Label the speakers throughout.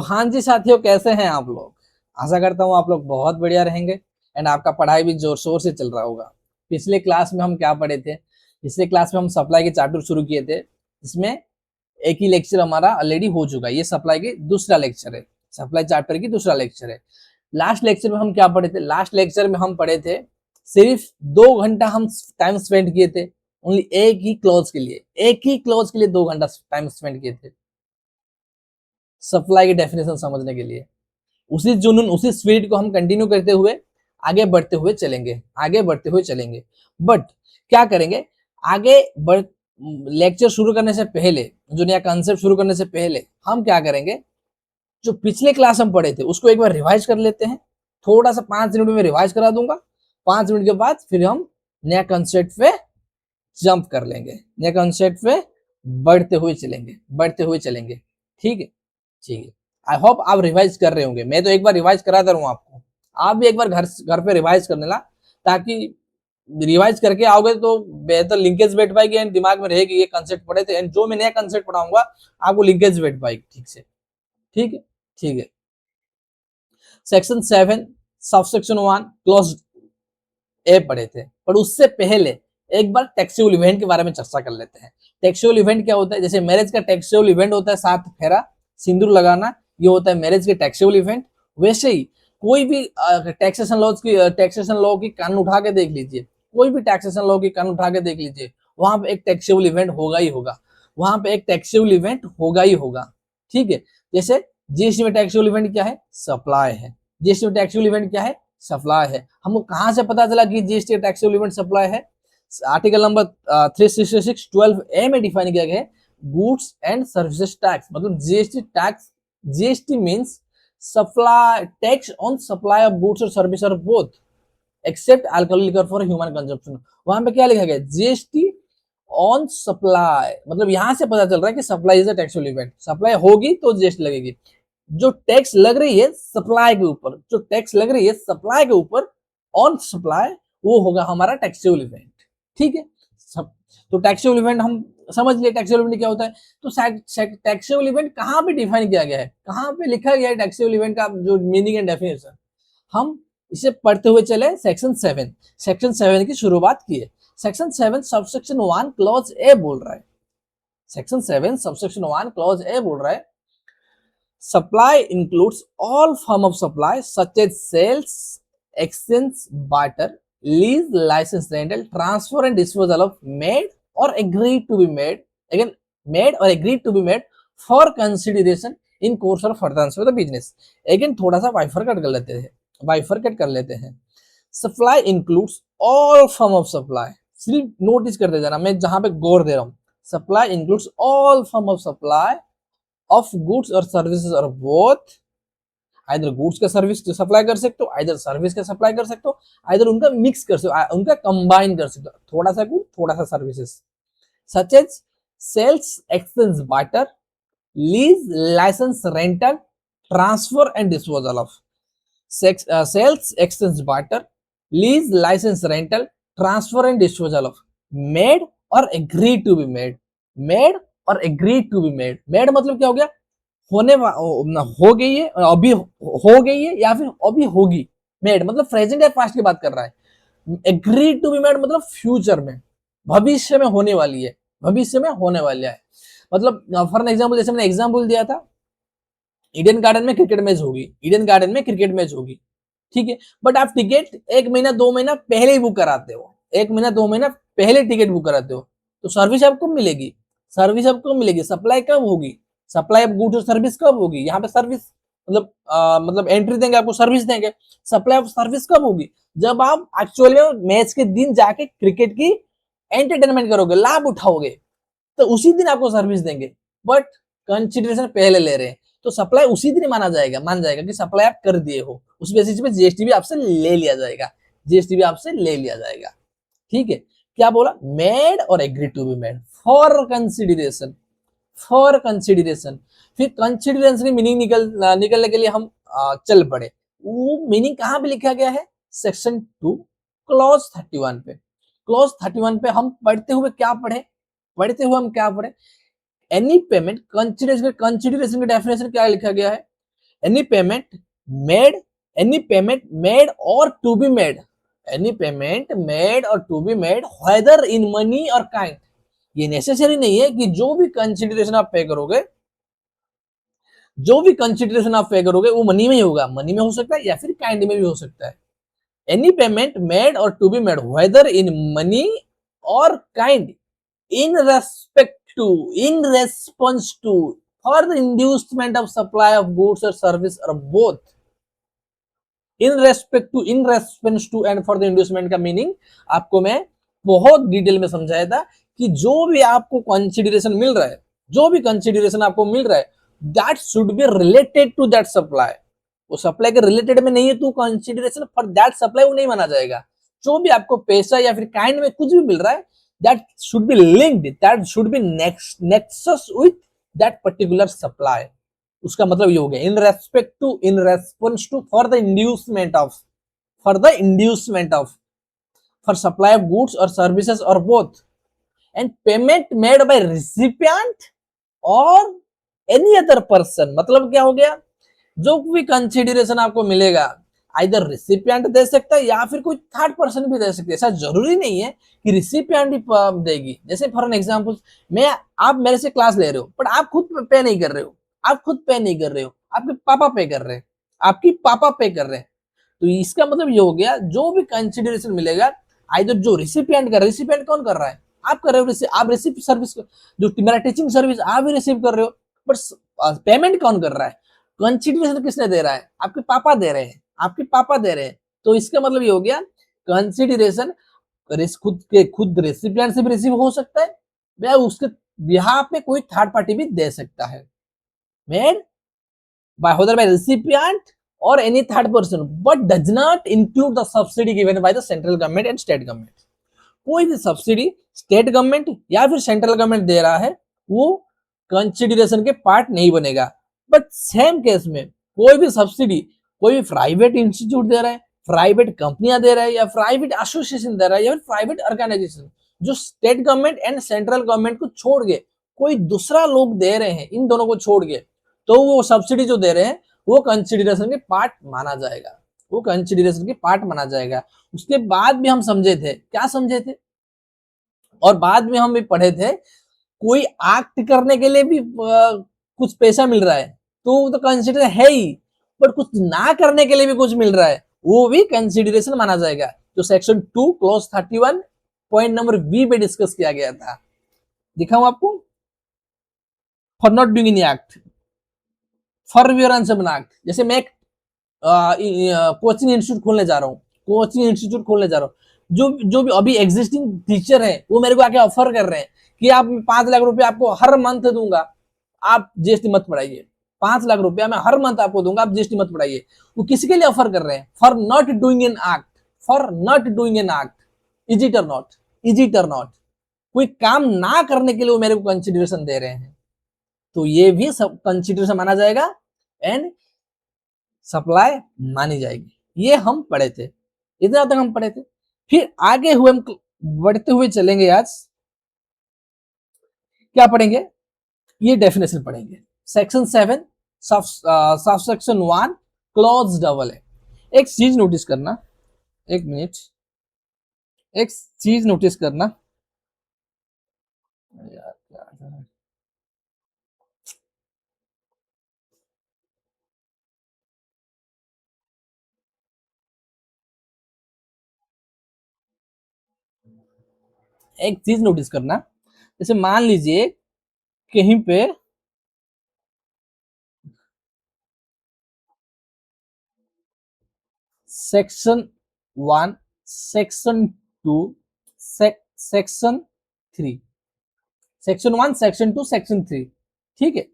Speaker 1: हाँ जी साथियों, कैसे हैं आप लोग। आशा करता हूँ आप लोग बहुत बढ़िया रहेंगे एंड आपका पढ़ाई भी जोर शोर से चल रहा होगा। पिछले क्लास में हम क्या पढ़े थे? पिछले क्लास में हम सप्लाई के चैप्टर शुरू किए थे। इसमें एक ही लेक्चर हमारा ऑलरेडी हो चुका है। ये सप्लाई की दूसरा लेक्चर है, सप्लाई चैप्टर की दूसरा लेक्चर है। लास्ट लेक्चर में हम क्या पढ़े थे? लास्ट लेक्चर में हम पढ़े थे सिर्फ 2 घंटा हम टाइम स्पेंड किए थे ओनली एक ही क्लॉज के लिए। एक ही क्लॉज के लिए 2 घंटा टाइम स्पेंड किए थे सप्लाई की डेफिनेशन समझने के लिए। उसी जुनून उसी स्पिरिट को हम कंटिन्यू करते हुए आगे बढ़ते हुए चलेंगे, आगे बढ़ते हुए चलेंगे। बट क्या करेंगे आगे बढ़ लेक्चर शुरू करने से पहले, जो नया कॉन्सेप्ट शुरू करने से पहले हम क्या करेंगे, जो पिछले क्लास हम पढ़े थे उसको एक बार रिवाइज कर लेते हैं। थोड़ा सा 5 मिनट में रिवाइज करा दूंगा। 5 मिनट के बाद फिर हम नया कॉन्सेप्ट पे जंप कर लेंगे, नया कॉन्सेप्ट पे बढ़ते हुए चलेंगे, बढ़ते हुए चलेंगे। ठीक है, ठीक है। आई होप आप रिवाइज कर रहे होंगे। मैं तो एक बार रिवाइज कराता रहूं आपको, आप भी एक बार घर घर पे रिवाइज करने ला, ताकि रिवाइज करके आओगे तो बेहतर लिंकेज बैठ पाएगी एंड दिमाग में रहेगी ये कंसेप्ट पढ़े थे एंड जो मैं नया कंसेप्ट पढ़ाऊंगा आपको लिंकेज बैठ पाएगी ठीक से। ठीक है, ठीक है। सेक्शन 7 सबसेक्शन 1 क्लोज ए पढ़े थे, पर उससे पहले एक बार टेक्सुअल इवेंट के बारे में चर्चा कर लेते हैं। टेक्सुअल इवेंट क्या होता है? जैसे मैरिज का टेक्सुअल इवेंट होता है 7 फेरा सिंदूर लगाना, ये होता है मैरिज के टेक्सुअल इवेंट। वैसे ही कोई भी टैक्सेशन लॉ की कानून उठा के देख लीजिए, कोई भी टैक्सेशन लॉ की कानून उठा के देख लीजिए, वहां पे एक टैक्सेबल इवेंट होगा ही होगा, वहां पे एक टैक्सेबल इवेंट होगा ही होगा। ठीक है, जैसे जीएसटी में टैक्सेबल इवेंट क्या है? सप्लाई है। जीएसटी में टैक्सेबल इवेंट क्या है? सप्लाई है। हमको कहां से पता चला कि जीएसटी टैक्सेबल इवेंट सप्लाई है? आर्टिकल नंबर 366(12)A में डिफाइन किया गया है गुड्स एंड सर्विसेज टैक्स, मतलब GST tax. GST means supply tax on supply of goods और सर्विस और both except alcoholic liquor for human consumption. वहां पे क्या लिखा गया? जीएसटी ऑन सप्लाई, मतलब यहां से पता चल रहा है कि supply is a taxable event. Supply होगी तो जीएसटी लगेगी। जो टैक्स लग रही है सप्लाई के ऊपर, जो टैक्स लग रही है सप्लाई के ऊपर ऑन सप्लाई, वो होगा हमारा टैक्सेबल इवेंट। ठीक है, सब। तो टैक्सेबल इवेंट हम समझ लिए टैक्सेबल इवेंट क्या होता है। तो टैक्सेबल इवेंट कहाँ पे डिफाइन किया गया है, कहाँ पे लिखा गया है टैक्सेबल इवेंट का जो मीनिंग एंड डेफिनेशन, हम इसे पढ़ते हुए चले। सेक्शन 7 की शुरुआत की है। सेक्शन 7 सबसेक्शन 1 क्लॉज ए बोल रहा है। सेक्शन 7 सबसेक्शन 1 क्लॉज ए बोल रहा है supply includes all form of supply such as sales, exchange, barter, lease, license, rental, transfer and disposal of made or agreed to be made, again made or agreed to be made for consideration in course or furtherance of the business। again थोड़ा सा bifurcate कर लेते हैं। Supply includes all form of supply, सिर्फ notice करते जाना, मैं जहां पे गौर दे रहा हूं। Supply includes all form of supply of goods और सर्विसेज और बोथ, आइदर गुड्स का सर्विस सप्लाई कर सकते हो, आइदर सर्विस का सप्लाई कर सकते हो, आइदर उनका मिक्स कर सकते हो, उनका कंबाइन कर सकते हो, थोड़ा सा गुड थोड़ा सा services. Such as sales, exchange, barter, lease, licence, rental, transfer and disposal of. Sales, exchange, barter, lease, licence, rental, transfer and disposal of made or agree to be made. Made or agree to be made. Made मतलब क्या हो गया? हो गई है, अभी हो गई है या फिर अभी होगी। मेड मतलब प्रेजेंट या पास्ट की बात कर रहा है। एग्री टू बी मेड मतलब फ्यूचर में, भविष्य में होने वाली है, भविष्य में होने वाला है। मतलब फॉर एग्जाम्पल, जैसे मैंने एग्जाम्पल दिया था, ईडन गार्डन में क्रिकेट मैच होगी, ईडन गार्डन में क्रिकेट मैच होगी। ठीक है, बट आप टिकट 1 महीना 2 महीना पहले ही बुक कराते हो, 1 महीना 2 महीना पहले टिकट बुक कराते हो, तो सर्विस आपको मिलेगी, सर्विस आपको मिलेगी। सप्लाई कब होगी? सप्लाई ऑफ गुड्स और सर्विस कब होगी? यहाँ पे सर्विस मतलब एंट्री देंगे आपको, सर्विस देंगे। सप्लाई ऑफ सर्विस कब होगी? जब आप एक्चुअली मैच के दिन जाके क्रिकेट की एंटरटेनमेंट करोगे, लाभ उठाओगे, तो उसी दिन आपको सर्विस देंगे। बट कंसिडरेशन पहले ले रहे हैं, तो सप्लाई उसी दिन मान जाएगा कि सप्लाई आप कर दिए हो, उस बेसिस पे जीएसटी भी आपसे ले लिया जाएगा, जीएसटी भी आपसे ले लिया जाएगा। ठीक है, क्या बोला? Made or agree to be made for consideration, for consideration. फिर कंसिडरेशन की मीनिंग निकलने के लिए हम चल पड़े। वो मीनिंग कहां पे लिखा गया है? सेक्शन 2 क्लॉज 31 पे। क्लॉज 31 पे हम पढ़ते हुए क्या पढ़े? पढ़ते हुए हम क्या पढ़े? एनी पेमेंट, कंसिडरेशन की डेफिनेशन क्या लिखा गया है? Any payment made, any payment made or to be made, any payment made or to be made whether in money or kind. ये नेसेसरी नहीं है कि जो भी कंसिडरेशन आप पे करोगे, जो भी कंसिडरेशन आप पे करोगे वो मनी में ही होगा, मनी में हो सकता है या फिर काइंड में भी हो सकता है। Any payment made or to be made whether in money or kind in respect to, in response to, for the inducement of supply of goods or service or both, in respect to, in response to and for the inducement का meaning आपको मैं बहुत detail में समझाया था कि जो भी आपको कंसिडरेशन मिल रहा है, जो भी कंसिडरेशन आपको मिल रहा है, that should be related to that supply. वो सप्लाई के रिलेटेड में नहीं है तो कंसिडरेशन फॉर दैट सप्लाई वो नहीं माना जाएगा। जो भी आपको पैसा या फिर काइंड में कुछ भी मिल रहा है, that should be linked, that should be nexus with that particular supply। उसका मतलब ये हो गया in respect to, in response to, for the inducement of, for the inducement of, for supply of goods or services or both, and payment made by recipient or any other person। मतलब क्या हो गया, जो भी consideration आपको मिलेगा either recipient दे सकता है या फिर कोई थर्ड पर्सन भी दे सकता है। ऐसा जरूरी नहीं है कि रिसिपिएंट ही देगी। जैसे फॉर एन एग्जांपल, मैं, आप मेरे से क्लास ले रहे हो बट आप खुद पे नहीं कर रहे हो, आप खुद पे नहीं कर रहे हो, आपके पापा पे कर रहे हैं, आपकी पापा पे कर रहे हैं। तो इसका मतलब ये हो गया जो भी कंसिडरेशन मिलेगा आइदर जो रिसिपिएंट कर, रिसिपिएंट कौन कर रहा है, आप कर रहे हो, आप रिसीव सर्विस, जो मेरा टीचिंग सर्विस आप भी रिसीव कर रहे हो, बट पेमेंट कौन कर रहा है, कंसिडरेशन किसने दे रहा है, आपके पापा दे रहे हैं, आपके पापा दे रहे हैं। तो इसका मतलब ये हो गया कंसिडरेशन खुद रेसिपिएंट से भी रिसीव हो सकता है या उसके बिहाफ पे कोई थर्ड पार्टी भी दे सकता है, made by whether by recipient or any third person, but does not include the subsidy given by the central government and state government। कोई भी सब्सिडी स्टेट गवर्नमेंट या फिर सेंट्रल गवर्नमेंट दे रहा है वो कंसिडरेशन के पार्ट नहीं बनेगा। बट सेम केस में कोई भी सब्सिडी कोई भी प्राइवेट इंस्टीट्यूट दे रहा है, प्राइवेट कंपनियां दे रहा है या प्राइवेट एसोसिएशन दे रहा है या फिर प्राइवेट ऑर्गेनाइजेशन, जो state government and central government को छोड़ के कोई दूसरा लोग दे रहे हैं, इन दोनों को छोड़ के, तो वो सब्सिडी जो दे रहे हैं वो कंसिडरेशन के पार्ट माना जाएगा, वो कंसिडरेशन के पार्ट माना जाएगा। उसके बाद भी हम समझे थे, क्या समझे थे, और बाद में हम भी पढ़े थे, कोई एक्ट करने के लिए भी कुछ पैसा मिल रहा है तो वो तो कंसिडर है ही, बट कुछ ना करने के लिए भी कुछ मिल रहा है वो भी कंसिडरेशन माना जाएगा, जो section 2 clause 31 point number B पे डिस्कस किया गया था। दिखाऊं आपको, for not doing any act, for विवरण से बना एक्ट। जैसे मैं एक कोचिंग इंस्टीट्यूट खोलने जा रहा हूँ, कोचिंग इंस्टीट्यूट खोलने जा रहा हूँ, जो भी अभी एग्जिस्टिंग टीचर है वो मेरे को आके ऑफर कर रहे हैं कि आप 5 लाख रुपए आपको हर मंथ दूंगा, आप जीएसटी मत पढ़ाइए, 5 लाख रुपया मैं हर मंथ आपको दूंगा, आप जीएसटी मत पढ़ाइए। वो किसके लिए ऑफर कर रहे हैं, for not doing an act, for not doing an act, is it और नॉट, इज इट और नॉट, कोई काम ना करने के लिए वो मेरे को कंसिडरेशन दे रहे हैं, तो ये भी सब कंसिडरेशन माना जाएगा एंड सप्लाई मानी जाएगी। ये हम पढ़े थे, इतना तक हम पढ़े थे। फिर आगे हुए हम बढ़ते हुए चलेंगे, आज क्या पढ़ेंगे, ये डेफिनेशन पढ़ेंगे। Section 7 sub section 1 clause double है। एक चीज नोटिस करना, एक मिनट, एक चीज नोटिस करना यार, क्या एक चीज नोटिस करना, जैसे मान लीजिए कहीं पे section 1, section 2, section 3, section 1, section 2, section 3, ठीक है,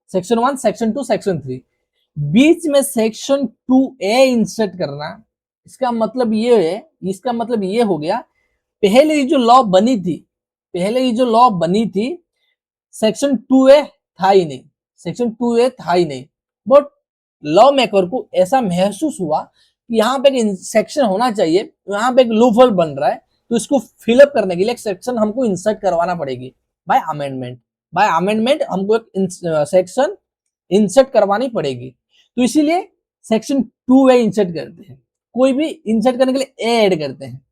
Speaker 1: सेक्शन 1, सेक्शन 2, सेक्शन 3, बीच में सेक्शन 2A इंसर्ट करना। इसका मतलब ये है, इसका मतलब ये हो गया, पहले ही जो लॉ बनी थी, पहले ही जो लॉ बनी थी सेक्शन 2A था ही नहीं, सेक्शन 2A था ही नहीं, बट लॉ मेकर को ऐसा महसूस हुआ कि यहाँ पे एक सेक्शन होना चाहिए, यहाँ पे एक लूपहोल बन रहा है, तो इसको फिलअप करने के लिए एक सेक्शन हमको इंसर्ट करवाना पड़ेगी बाय अमेंडमेंट। बाय अमेंडमेंट हमको एक सेक्शन इंसर्ट करवानी पड़ेगी। तो इसीलिए सेक्शन 2 वे इंसर्ट करते हैं। कोई भी इंसर्ट करने के लिए ए ऐड करते हैं,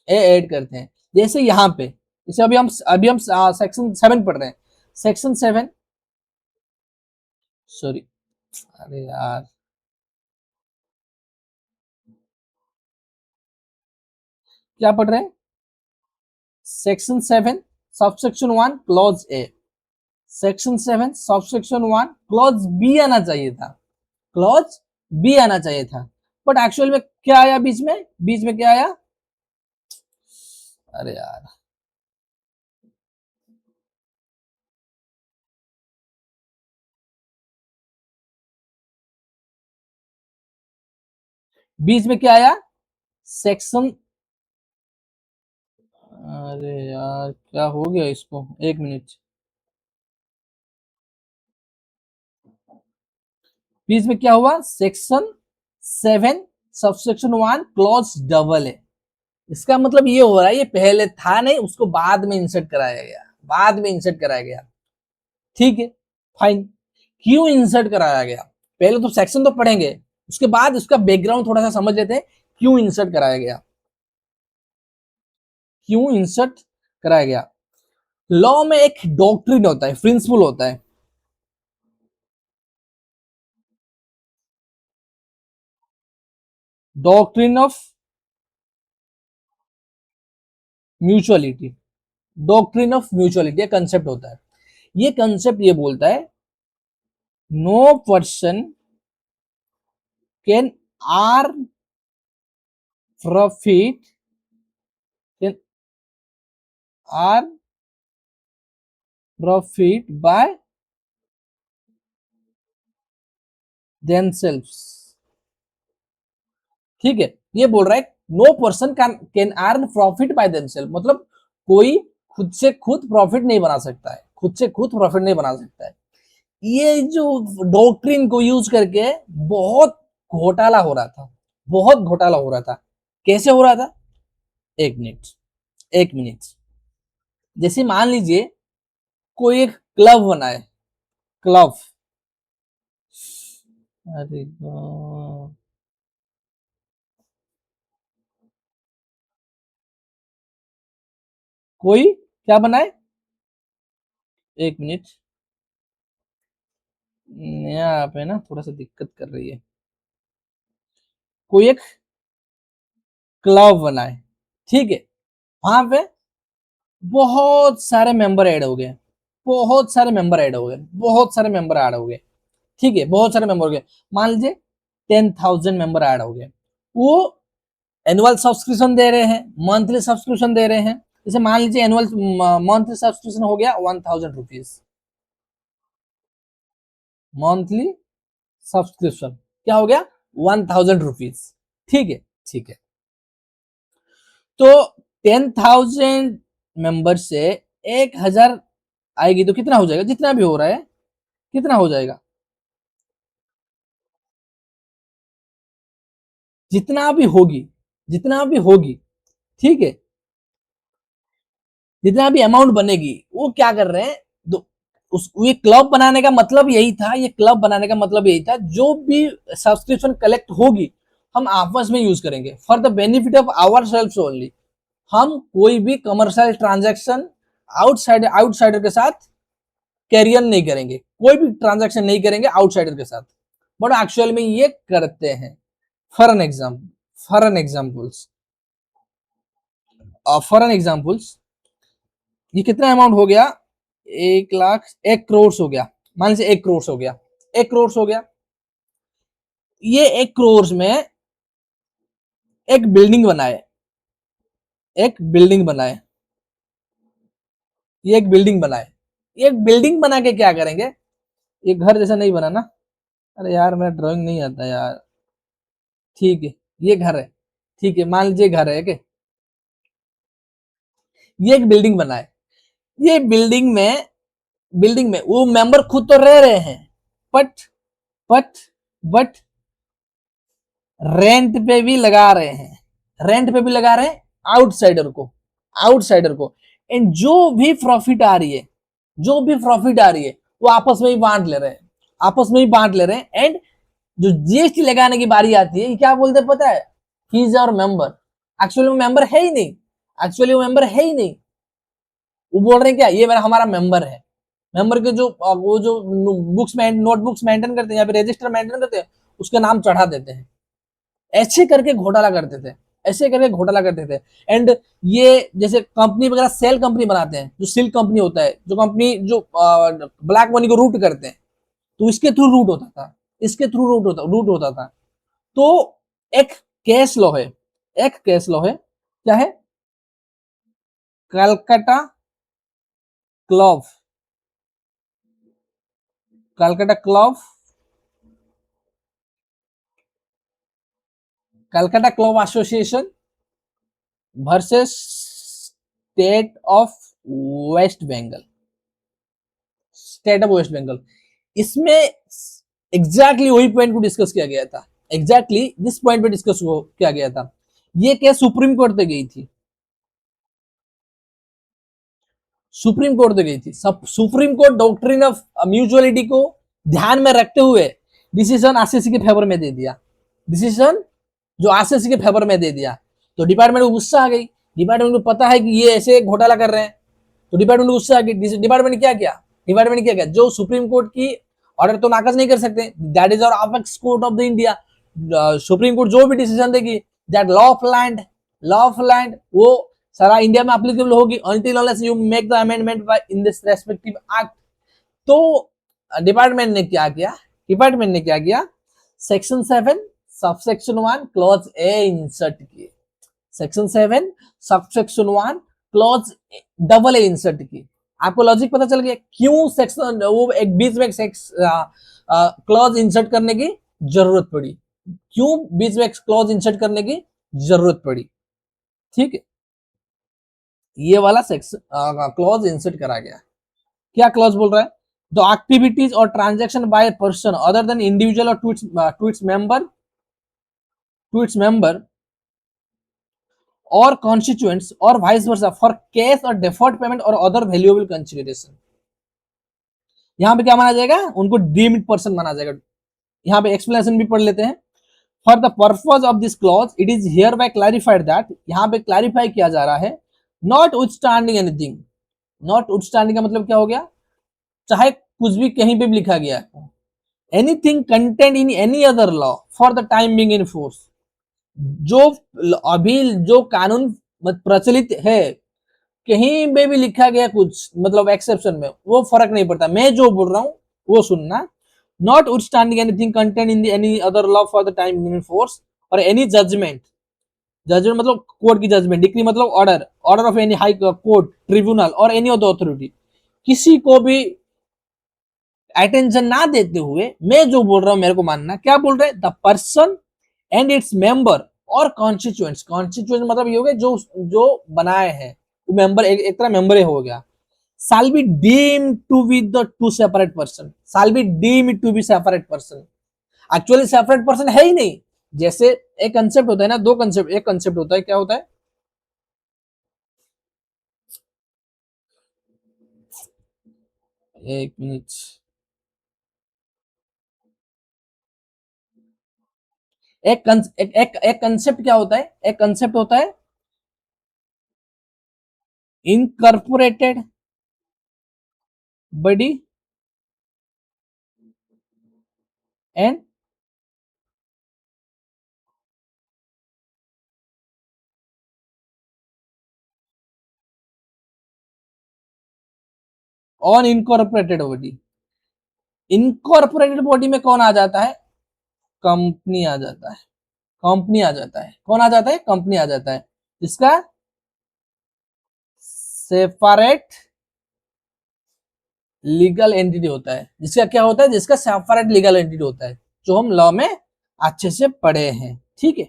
Speaker 1: ए ऐड करते हैं। जैसे यहाँ पे, जैसे अभी हम सेक्शन 7 पढ़ रहे हैं। सेक्शन 7, सॉरी, अरे यार, क्या पढ़ रहे हैं? Section 7 subsection 1 clause A. Section 7 subsection 1 clause B आना चाहिए था, क्लॉज बी आना चाहिए था। बट एक्चुअल में क्या आया बीच में? बीच में क्या आया? अरे यार, बीच में क्या आया? सेक्शन, अरे यार क्या हो गया इसको, एक मिनट। बीच में क्या हुआ? सेक्शन 7 सबसेक्शन 1 क्लॉज डबल है। इसका मतलब ये हो रहा है, ये पहले था नहीं, उसको बाद में इंसर्ट कराया गया, बाद में इंसर्ट कराया गया। ठीक है, फाइन। क्यों इंसर्ट कराया गया? पहले तो सेक्शन तो पढ़ेंगे, उसके बाद उसका बैकग्राउंड थोड़ा सा समझ लेते हैं, क्यों इंसर्ट कराया गया, क्यों इंसर्ट कराया गया। लॉ में एक डॉक्ट्रिन होता है, प्रिंसिपल होता है, doctrine of mutuality. Doctrine of mutuality concept होता है। ये कंसेप्ट ये बोलता है, no person can earn profit, can earn profit by themselves. ठीक है, ये बोल रहा है no person can earn profit by themself, मतलब कोई खुद से खुद प्रॉफिट नहीं बना सकता है, खुद से खुद प्रॉफिट नहीं बना सकता है। ये जो डॉक्ट्रिन को यूज करके बहुत घोटाला हो रहा था, बहुत घोटाला हो रहा था। कैसे हो रहा था? एक मिनट, एक मिनट। जैसे मान लीजिए कोई एक क्लब बनाए, क्लब, अरे कोई क्या बनाए, एक मिनट, नया आप है ना, थोड़ा सा दिक्कत कर रही है। कोई एक क्लब बनाए, ठीक है, वहां पे बहुत सारे मेंबर ऐड हो गए, बहुत सारे मेंबर ऐड हो गए, बहुत सारे मेंबर ऐड हो गए। ठीक है, बहुत सारे मेंबर हो गए। मान लीजिए 10,000 मेंबर ऐड हो गए। वो एनुअल सब्सक्रिप्शन दे रहे हैं, मंथली सब्सक्रिप्शन दे रहे हैं। जैसे मान लीजिए एनुअल मंथली सब्सक्रिप्शन हो गया 1,000 रुपीज, मंथली सब्सक्रिप्शन क्या हो गया? 1,000 रुपीज। ठीक है, ठीक है। तो 10,000 मेंबर से 1,000 आएगी तो कितना हो जाएगा? जितना भी हो रहा है, कितना हो जाएगा? जितना भी होगी, जितना भी होगी, ठीक है, जितना भी अमाउंट बनेगी, वो क्या कर रहे हैं, ये क्लब बनाने का मतलब यही था, ये क्लब बनाने का मतलब यही था, जो भी सब्सक्रिप्शन कलेक्ट होगी हम आपस में यूज करेंगे for the benefit of our self only. हम कोई भी कमर्शियल ट्रांजैक्शन आउटसाइडर के साथ कैरियर नहीं करेंगे, कोई भी ट्रांजैक्शन नहीं करेंगे आउटसाइडर के साथ। बट एक्चुअल में ये करते हैं। For an example, for an examples, for an examples, ये कितना अमाउंट हो गया? 1 लाख, 1 करोड़ हो गया। मान लीजिए 1 करोड़ हो गया, 1 करोड़ हो गया। ये 1 करोड़ में एक बिल्डिंग बनाए, एक बिल्डिंग बनाए, ये एक बिल्डिंग बनाए। ये एक बिल्डिंग बना के क्या करेंगे? ये घर जैसा नहीं बना ना, अरे यार मेरा ड्राइंग नहीं आता यार। ठीक है, ये घर है, ठीक है, मान लीजिए घर है के, ये एक बिल्डिंग बनाए। ये बिल्डिंग में वो मेंबर खुद तो रह रहे हैं, बट बट बट रेंट पे भी लगा रहे हैं, रेंट पे भी लगा रहे हैं, आउटसाइडर को, आउटसाइडर को। एंड जो भी प्रॉफिट आ रही है, जो भी प्रॉफिट आ रही है वो आपस में ही बांट ले रहे हैं, आपस में ही बांट ले रहे हैं। एंड जो जीएसटी लगाने की बारी आती है, क्या बोलते हैं पता है, he is our member. Actually वो मेंबर है ही नहीं, एक्चुअली वो मेंबर है ही नहीं। वो बोल रहे हैं क्या, ये मेरा हमारा मेंबर है। मेंबर के जो वो जो बुक्स में नोटबुक्स मेंटेन करते हैं या फिर रजिस्टर मेंटेन करते हैं, उसका नाम चढ़ा देते हैं। ऐसे करके घोटाला करते थे, ऐसे करके घोटाला करते थे। एंड ये जैसे कंपनी वगैरह सेल कंपनी बनाते हैं, जो सिल्क कंपनी होता है, जो कंपनी जो ब्लैक मनी को रूट करते हैं, तो इसके थ्रू रूट होता था, इसके थ्रू रूट होता था। तो एक केस लॉ है, एक केस लॉ है, क्या है, Calcutta club, Calcutta club, Calcutta club association versus state of West Bengal, state of West Bengal. इसमें एग्जैक्टली वही पॉइंट को डिस्कस किया गया था, एग्जैक्टली दिस पॉइंट पे डिस्कस किया गया था। ये केस सुप्रीम कोर्ट तक गई थी, सुप्रीम कोर्ट तक गई थी। सब supreme court doctrine of mutuality को ध्यान में रखते हुए डिसीजन आरसीसी के फेवर में दे दिया, डिसीजन जो आरसीसी के फेवर में दे दिया। तो डिपार्टमेंट को गुस्सा आ गई, डिपार्टमेंट को पता है कि ये ऐसे घोटाला कर रहे हैं, तो डिपार्टमेंट को गुस्सा आ गई। डिपार्टमेंट ने क्या किया, डिपार्टमेंट ने क्या किया, जो सुप्रीम कोर्ट की ऑर्डर तो नाकस नहीं कर सकते, that is our apex court of the India. Supreme court जो भी डिसीजन देगी, that law of land, law of land वो सारा इंडिया में एप्लीकेबल होगी until unless you make the amendment by in this respective act। तो department ने क्या किया, डिपार्टमेंट ने क्या किया, section 7 subsection 1 clause A insert किए, section 7 subsection 1 clause double A insert की। आपको लॉजिक पता चल गया क्यों सेक्शन वो एक बीच में क्लॉज इंसर्ट करने की जरूरत पड़ी, क्यों बीच में क्लॉज इंसर्ट करने की जरूरत पड़ी। ठीक है, ये वाला सेक्शन क्लॉज इंसर्ट करा गया। क्या क्लॉज बोल रहा है, the activities or transaction by person other than individual और टू इट्स मेंबर और कॉन्स्टिट्यूएंट्स और वाइस वर्सा फॉर कैश और डेफर्ड पेमेंट और अदर वैल्यूएबल कंसिडरेशन। यहां पे क्या माना जाएगा, उनको डीम्ड पर्सन माना जाएगा। यहां पे एक्सप्लेनेशन भी पढ़ लेते हैं। For the purpose of this clause it is here bye clarified that, यहां पे क्लैरिफाई किया जा रहा है, not withstanding anything. Not withstanding का मतलब क्या हो गया, चाहे कुछ भी कहीं पे भी लिखा गया है, anything content in any other law for the time being in force. जो अभी जो कानून प्रचलित है, कहीं पे भी लिखा गया कुछ मतलब एक्सेप्शन में, वो फर्क नहीं पड़ता, मैं जो बोल रहा हूं वो सुनना। Not withstanding anything content in any other law for the time being in force, और एनी जजमेंट, जजमेंट मतलब कोर्ट की जजमेंट, डिक्री मतलब order, order of any high court, tribunal और एनी अदर अथॉरिटी, किसी को भी अटेंशन ना देते हुए मैं जो बोल रहा हूं मेरे को मानना। क्या बोल रहे हैं, the person and its member और कॉन्स्टिट्यूएंट्स, कॉन्स्टिट्यूएंट मतलब ये हो गया जो जो बनाए हैं, वो मेंबर एक तरह मेंबर हो गया। shall be deemed to be the two separate person, shall be deemed to be separate person। Actually separate person है ही नहीं। जैसे एक कंसेप्ट होता है ना, दो कंसेप्ट, एक कंसेप्ट होता है, क्या होता है, एक मिनट, एक कंसेप्ट क्या होता है, एक कंसेप्ट होता है incorporated body and on incorporated body. Incorporated body में कौन आ जाता है, कंपनी आ जाता है, कंपनी आ जाता है, कौन आ जाता है, कंपनी आ जाता है, जिसका सेपरेट लीगल एंटिटी होता है, जिसका क्या होता है, जिसका सेपरेट लीगल एंटिटी होता है, जो हम लॉ में अच्छे से पढ़े हैं। ठीक है,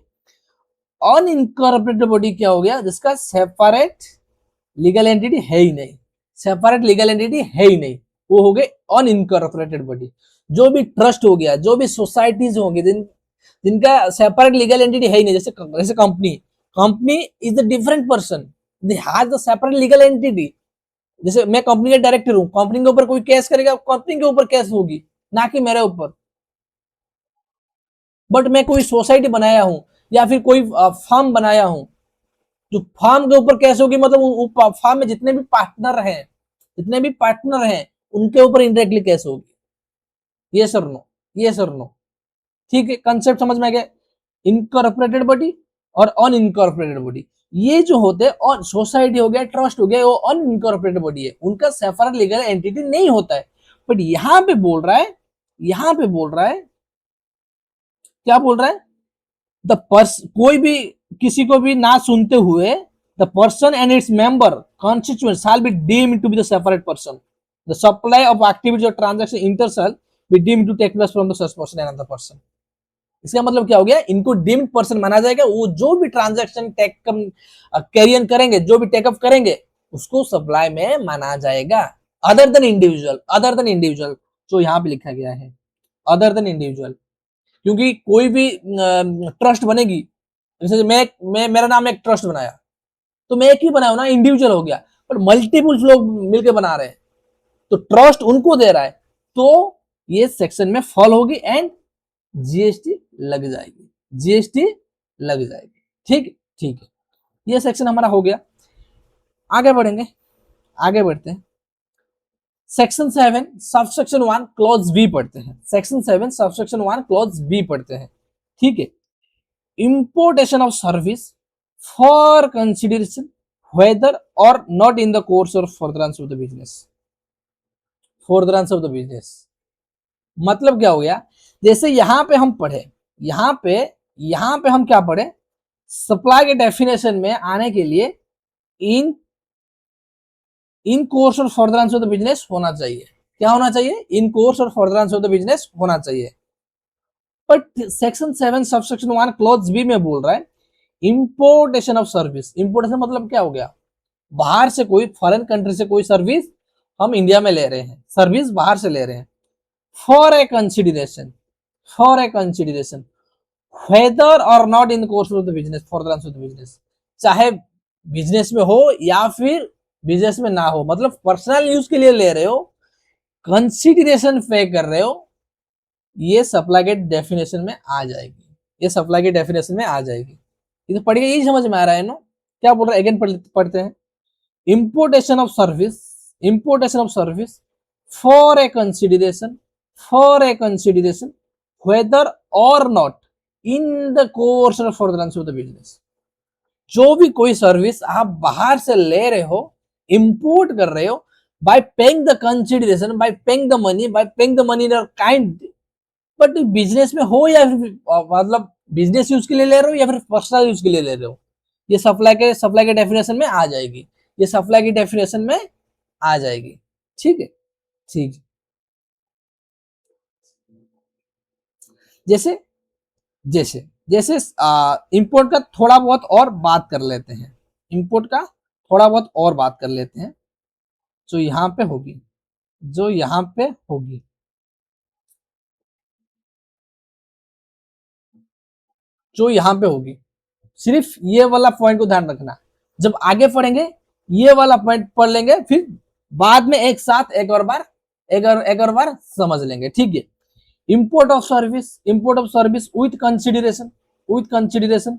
Speaker 1: अनइनकॉर्पोरेटेड बॉडी क्या हो गया, जिसका सेपरेट लीगल एंटिटी है ही नहीं, सेपरेट लीगल एंटिटी है ही नहीं, वो हो गए अनइनकॉर्पोरेटेड बॉडी। जो भी ट्रस्ट हो गया, जो भी सोसाइटीज होंगे जिनका सेपरेट लीगल एंटिटी है ही नहीं, जैसे जैसे company, company is the different person, they has the separate legal entity. जैसे मैं कंपनी का डायरेक्टर हूं, कंपनी के ऊपर कोई केस करेगा, कंपनी के ऊपर केस होगी, ना कि मेरे ऊपर। बट मैं कोई सोसाइटी बनाया हूं या फिर कोई फार्म बनाया हूं, जो फार्म के ऊपर केस होगी, मतलब फार्म में जितने भी पार्टनर हैं, जितने भी पार्टनर हैं उनके ऊपर इनडायरेक्टली केस होगी। ये सर नो, ये सर नो, ठीक है, कंसेप्ट समझ में आ गया। इनकॉर्पोरेटेड बॉडी और अनइनकॉर्पोरेटेड बॉडी, ये जो होते हैं, और सोसाइटी हो गया, ट्रस्ट हो गया, वो अनइनकॉर्पोरेटेड बॉडी है, उनका सेपरेट लीगल एंटिटी नहीं होता है। बट यहां पे बोल रहा है, यहां पे बोल रहा है, क्या बोल रहा है, कोई भी किसी को भी ना सुनते हुए, the person and its member constituent shall be deemed to be the separate person, the supply of activities or transaction inter shall be deemed to take place from the such person and other person. इसका मतलब क्या हो गया, इनको deemed person माना जाएगा, वो जो भी ट्रांजैक्शन कैरियर करेंगे, जो भी टेकअप करेंगे, उसको सप्लाई में माना जाएगा। Other than individual, other than individual, जो यहां पे लिखा गया है, अदर देन इंडिविजुअल। क्योंकि कोई भी ट्रस्ट बनेगी, जैसे मैं मेरा नाम एक ट्रस्ट बनाया, तो मैं एक ही बनाया ना, इंडिविजुअल हो गया, पर मल्टीपल लोग मिलकर बना रहे हैं, तो ट्रस्ट उनको दे रहा है, तो ये सेक्शन में फॉल होगी एंड जीएसटी लग जाएगी, जीएसटी लग जाएगी। ठीक, ठीक है, ये सेक्शन हमारा हो गया। आगे बढ़ेंगे, आगे बढ़ते हैं। सेक्शन 7 सबसेक्शन 1 क्लॉज बी पढ़ते हैं, सेक्शन 7 सबसेक्शन 1 क्लॉज बी पढ़ते हैं। ठीक है, importation of service for consideration whether or not in the course or furtherance of the business, furtherance of the business मतलब क्या हो गया, जैसे यहां पे हम पढ़े, यहां पे हम क्या पढ़े, सप्लाई के डेफिनेशन में आने के लिए in course or furtherance of the business होना चाहिए। क्या होना चाहिए, in course or furtherance of the business होना चाहिए। But section 7 subsection 1 clause B में बोल रहा है इंपोर्टेशन ऑफ सर्विस। इंपोर्टेशन मतलब क्या हो गया, बाहर से कोई फॉरेन कंट्री से कोई सर्विस हम इंडिया में ले रहे हैं, सर्विस बाहर से ले रहे हैं, for a consideration, for a consideration whether or not in course of the business, furtherance of the business, चाहे बिजनेस में हो या फिर बिजनेस में ना हो, मतलब पर्सनल यूज के लिए ले रहे हो, कंसिडरेशन पे कर रहे हो, ये सप्लाई के डेफिनेशन में आ जाएगी, ये सप्लाई के डेफिनेशन में आ जाएगी। ये तो पढ़ के यही समझ में आ रहा है ना, क्या बोल रहा है, अगेन पढ़ते हैं। Importation of service, importation of service for a consideration, for a consideration whether or not in the course or furtherance of the business, जो भी कोई सर्विस आप बाहर से ले रहे हो, इंपोर्ट कर रहे हो, bye paying the consideration, bye paying the money, bye paying the money in kind, but business में हो या फिर मतलब बिजनेस यूज के लिए ले रहे हो या फिर पर्सनल यूज के लिए ले रहे हो, ये सप्लाई के डेफिनेशन में आ जाएगी, ये सप्लाई की डेफिनेशन में आ जाएगी। ठीक है, ठीक है। जैसे जैसे जैसे इंपोर्ट का थोड़ा बहुत और बात कर लेते हैं, इंपोर्ट का थोड़ा बहुत और बात कर लेते हैं, जो यहां पे होगी, जो यहां पे होगी, जो यहां पे होगी, सिर्फ ये वाला पॉइंट को ध्यान रखना, जब आगे पढ़ेंगे ये वाला पॉइंट पढ़ लेंगे, फिर बाद में एक साथ एक और बार समझ लेंगे। ठीक है, import of service with consideration, with consideration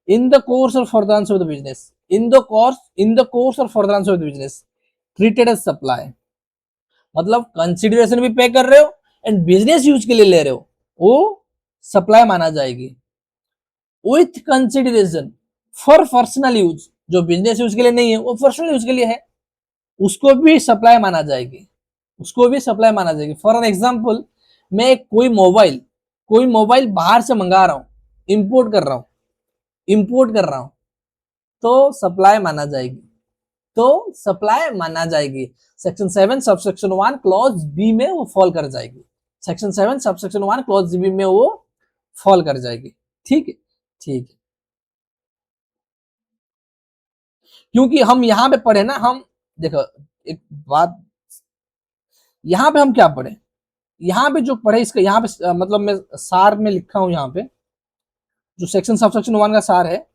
Speaker 1: in the course or furtherance of the business, in the course or furtherance of the business treated as supply, मतलब कंसिडरेशन भी पे कर रहे हो एंड बिजनेस यूज के लिए ले रहे हो, वो सप्लाई माना जाएगी। With consideration for personal use, जो बिजनेस यूज के लिए नहीं है, वो पर्सनल यूज के लिए है, उसको भी सप्लाई माना जाएगी, उसको भी सप्लाई माना जाएगी। फॉर एन एग्जाम्पल, मैं कोई मोबाइल बाहर से मंगा रहा हूं, इंपोर्ट कर रहा हूं, इंपोर्ट कर रहा हूं, तो सप्लाई माना जाएगी, तो सप्लाई माना जाएगी। सेक्शन 7 सबसेक्शन 1 क्लॉज बी में वो फॉल कर जाएगी, सेक्शन 7 सबसेक्शन 1 क्लॉज बी में वो फॉल कर जाएगी। ठीक है, ठीक है, क्योंकि हम यहां पे पढ़े ना, हम देखो एक बात, यहां पे हम क्या पढ़े, यहाँ पे जो पढ़े इसका, यहाँ पे मतलब मैं सार में लिखा हूं, यहाँ पे जो सेक्शन सबसेक्शन 1 का सार है,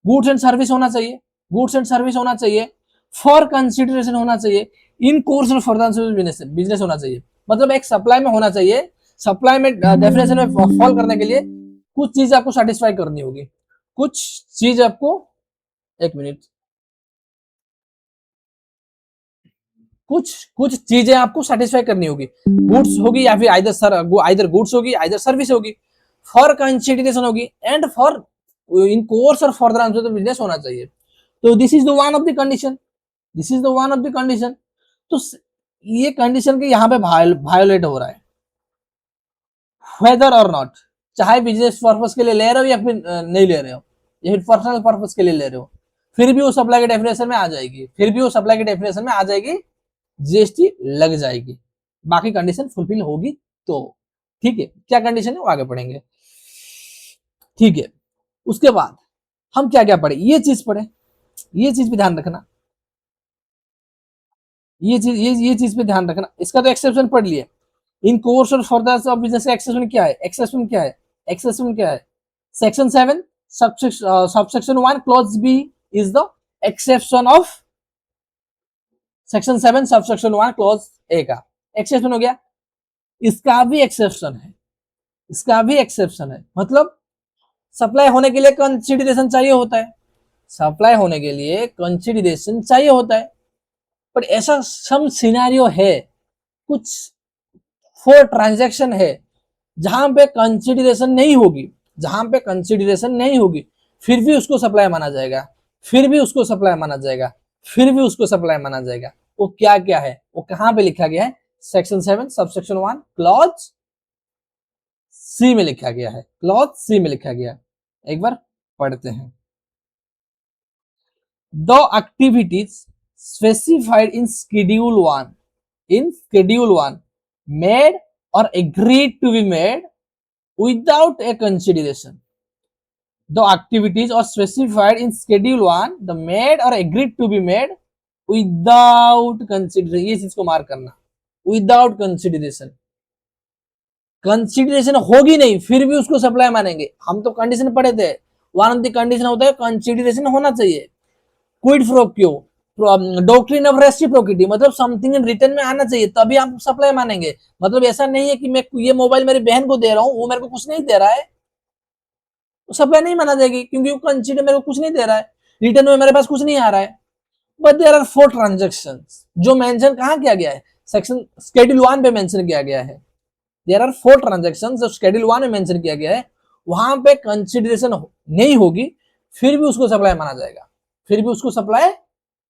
Speaker 1: गुड्स एंड सर्विस होना चाहिए, गुड्स एंड सर्विस होना चाहिए, फॉर कंसिडरेशन होना चाहिए, in course or further business business होना चाहिए। मतलब एक सप्लाई में होना चाहिए, सप्लाई में डेफिनेशन में फॉल करने के लिए कुछ चीज आपको सेटिस्फाई करनी होगी, कुछ चीज आपको, एक मिनट, कुछ कुछ चीजें आपको सेटिस्फाई करनी होगी, गुड्स होगी या फिर आइदर गुड्स होगी आइदर सर्विस होगी, फॉर कंसिडरेशन होगी, and for in course or further तो बिजनेस होना चाहिए। तो this is the one of the condition, this is the one of the condition. तो ये कंडीशन के यहाँ पे वायोलेट हो रहा है, वेदर और नॉट, चाहे बिजनेस पर्पस के लिए ले रहे हो या फिर नहीं ले रहे हो, या फिर पर्सनल पर्पस के लिए ले रहे हो, फिर भी वो सप्लाई के डेफिनेशन में आ जाएगी, फिर भी वो सप्लाई के डेफिनेशन में आ जाएगी, जीएसटी लग जाएगी, बाकी कंडीशन फुलफिल होगी तो। ठीक है, क्या कंडीशन है वो आगे पढ़ेंगे। ठीक है, उसके बाद हम क्या क्या पढ़े, ये चीज पढ़े, ये चीज पे ध्यान रखना, ये चीज पे ध्यान रखना। इसका तो एक्सेप्शन पढ़ लिए, in course or further of business का एक्सेप्शन क्या है, एक्सेप्शन क्या है, एक्सेप्शन क्या है, section 7 subsection 1 clause B is the exception of section 7 subsection 1 clause A का एक्सेप्शन हो गया। इसका भी एक्सेप्शन है, इसका भी एक्सेप्शन है, मतलब सप्लाई होने के लिए कंसिडरेशन चाहिए होता है, सप्लाई होने के लिए कंसिडरेशन चाहिए होता है, पर ऐसा सम सिनेरियो है, कुछ फोर ट्रांजैक्शन है जहां पे कंसिडरेशन नहीं होगी, जहां पे कंसिडरेशन नहीं होगी, फिर भी उसको सप्लाई माना जाएगा, फिर भी उसको सप्लाई माना जाएगा, फिर भी उसको सप्लाई माना जाएगा। वो क्या क्या है, वो कहां पे लिखा गया है, सेक्शन 7 सबसेक्शन 1 क्लॉज सी में लिखा गया है, क्लॉज सी में लिखा गया है। एक बार पढ़ते हैं। The activities specified in schedule 1 in schedule 1 made or agreed to be made without a consideration, the activities are specified in schedule 1 the made or agreed to be made without consideration, ये चीज को mark करना, without consideration, consideration होगी नहीं फिर भी उसको supply मानेंगे। हम तो कंडीशन पढ़े थे, वन ऑफ द कंडीशन होता है कंसिडरेशन होना चाहिए, क्विड प्रो क्यो, डॉक्ट्रिन ऑफ रेसिप्रोसिटी, मतलब समथिंग इन रिटर्न में आना चाहिए तभी आप सप्लाई मानेंगे। मतलब ऐसा नहीं है कि मैं ये मोबाइल मेरी बहन को दे रहा हूं, वो मेरे को कुछ नहीं दे रहा है, सप्लाई नहीं माना जाएगी क्योंकि वो कंसिडर मेरे को कुछ नहीं दे रहा है, रिटर्न में मेरे पास कुछ नहीं आ रहा है। बट देयर आर 4 ट्रांजेक्शन जो मेंशन कहां किया गया है, सेक्शन शेड्यूल 1 पे मेंशन किया गया है। देयर आर 4 ट्रांजेक्शन जो शेड्यूल 1 में मेंशन किया गया है, वहां पे कंसिडरेशन नहीं होगी फिर भी उसको सप्लाई माना जाएगा, फिर भी उसको सप्लाई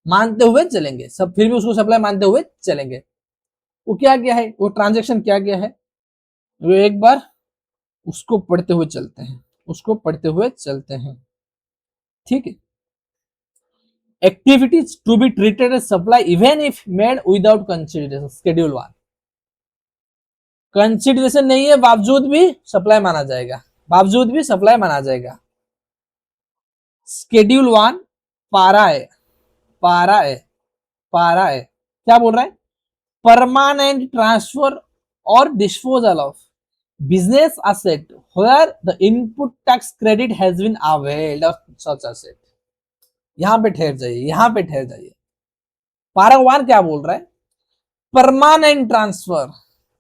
Speaker 1: मानते हुए चलेंगे, सब फिर भी उसको सप्लाई मानते हुए चलेंगे। वो क्या क्या है, वो ट्रांजेक्शन क्या क्या है, वो एक बार उसको पढ़ते हुए चलते हैं, उसको पढ़ते हुए चलते हैं। ठीक है, activities to be treated as supply even if made without consideration, schedule 1 consideration नहीं है बावजूद भी सप्लाई माना जाएगा, बावजूद भी सप्लाई माना जाएगा। शेड्यूल 1 पारा है, पारा है, पारा है, क्या बोल रहा है, permanent transfer or disposal of business asset where the input tax credit has been availed of such asset। यहां पे ठहर जाइए, यहां पे ठहर जाइए। पारा 1 क्या बोल रहा है, परमानेंट ट्रांसफर,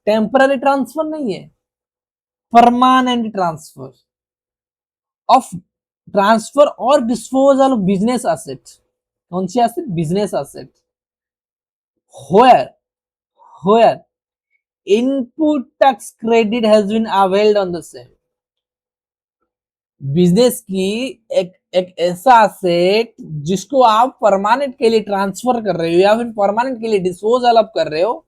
Speaker 1: टेम्पररी ट्रांसफर नहीं है, permanent transfer of transfer or disposal of business asset, कौन सी asset, business asset, where where input tax credit has been availed on the same। Business की एक ऐसा एसेट जिसको आप परमानेंट के लिए ट्रांसफर कर रहे हो या फिर परमानेंट के लिए डिस्पोजल आप कर रहे हो,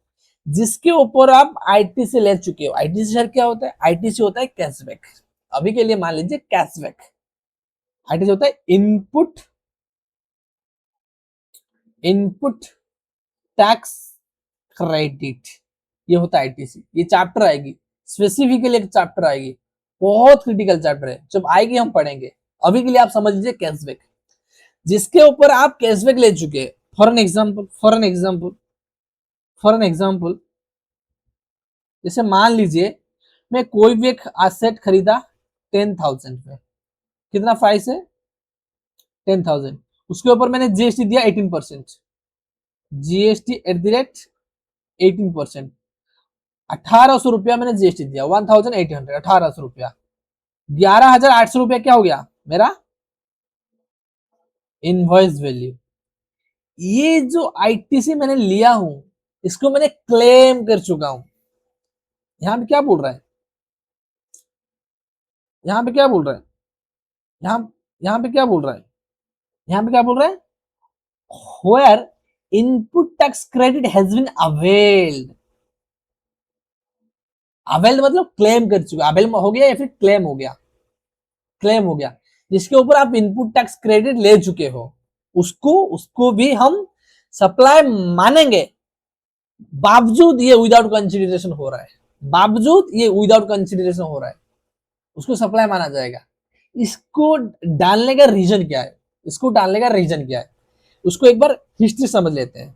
Speaker 1: जिसके ऊपर आप आईटी से ले चुके हो। आईटी से क्या होता है, आईटी से होता है कैशबैक, अभी के लिए मान लीजिए कैशबैक, आईटी से होता है इनपुट इनपुट टैक्स क्रेडिट, ये होता है आईटीसी। ये चैप्टर आएगी, स्पेसिफिकली एक चैप्टर आएगी, बहुत क्रिटिकल चैप्टर है, जब आएगी हम पढ़ेंगे। अभी के लिए आप समझ लीजिए कैशबैक, जिसके ऊपर आप कैशबैक ले चुके। For an example, for an example जैसे मान लीजिए मैं कोई भी एक एसेट खरीदा 10,000 पे, कितना प्राइस है 10,000, उसके ऊपर मैंने जीएसटी दिया 18%, जीएसटी एट द रेट 18%, 1,800 रुपया मैंने जीएसटी दिया, 1,800, 1,800 रुपया, 11,800 रुपया क्या हो गया मेरा इनवॉइस वैल्यू। ये जो आईटीसी मैंने लिया हूं इसको मैंने क्लेम कर चुका हूं। यहां पे क्या बोल रहा है, यहां पे क्या बोल रहा है, यहां यहां पे क्या बोल रहा है, यहां पे क्या बोल रहा है, where input tax credit has been availed. Availed मतलब क्लेम कर चुका, अवेल हो गया या फिर क्लेम हो गया, क्लेम हो गया, जिसके ऊपर आप इनपुट टैक्स क्रेडिट ले चुके हो उसको उसको भी हम सप्लाई मानेंगे, बावजूद ये विदाउट कंसिडरेशन हो रहा है, बावजूद ये विदाउट कंसिडरेशन हो रहा है, उसको सप्लाई माना जाएगा। इसको डालने का रीजन क्या है, इसको डालने का रीजन क्या है, उसको एक बार हिस्ट्री समझ लेते हैं।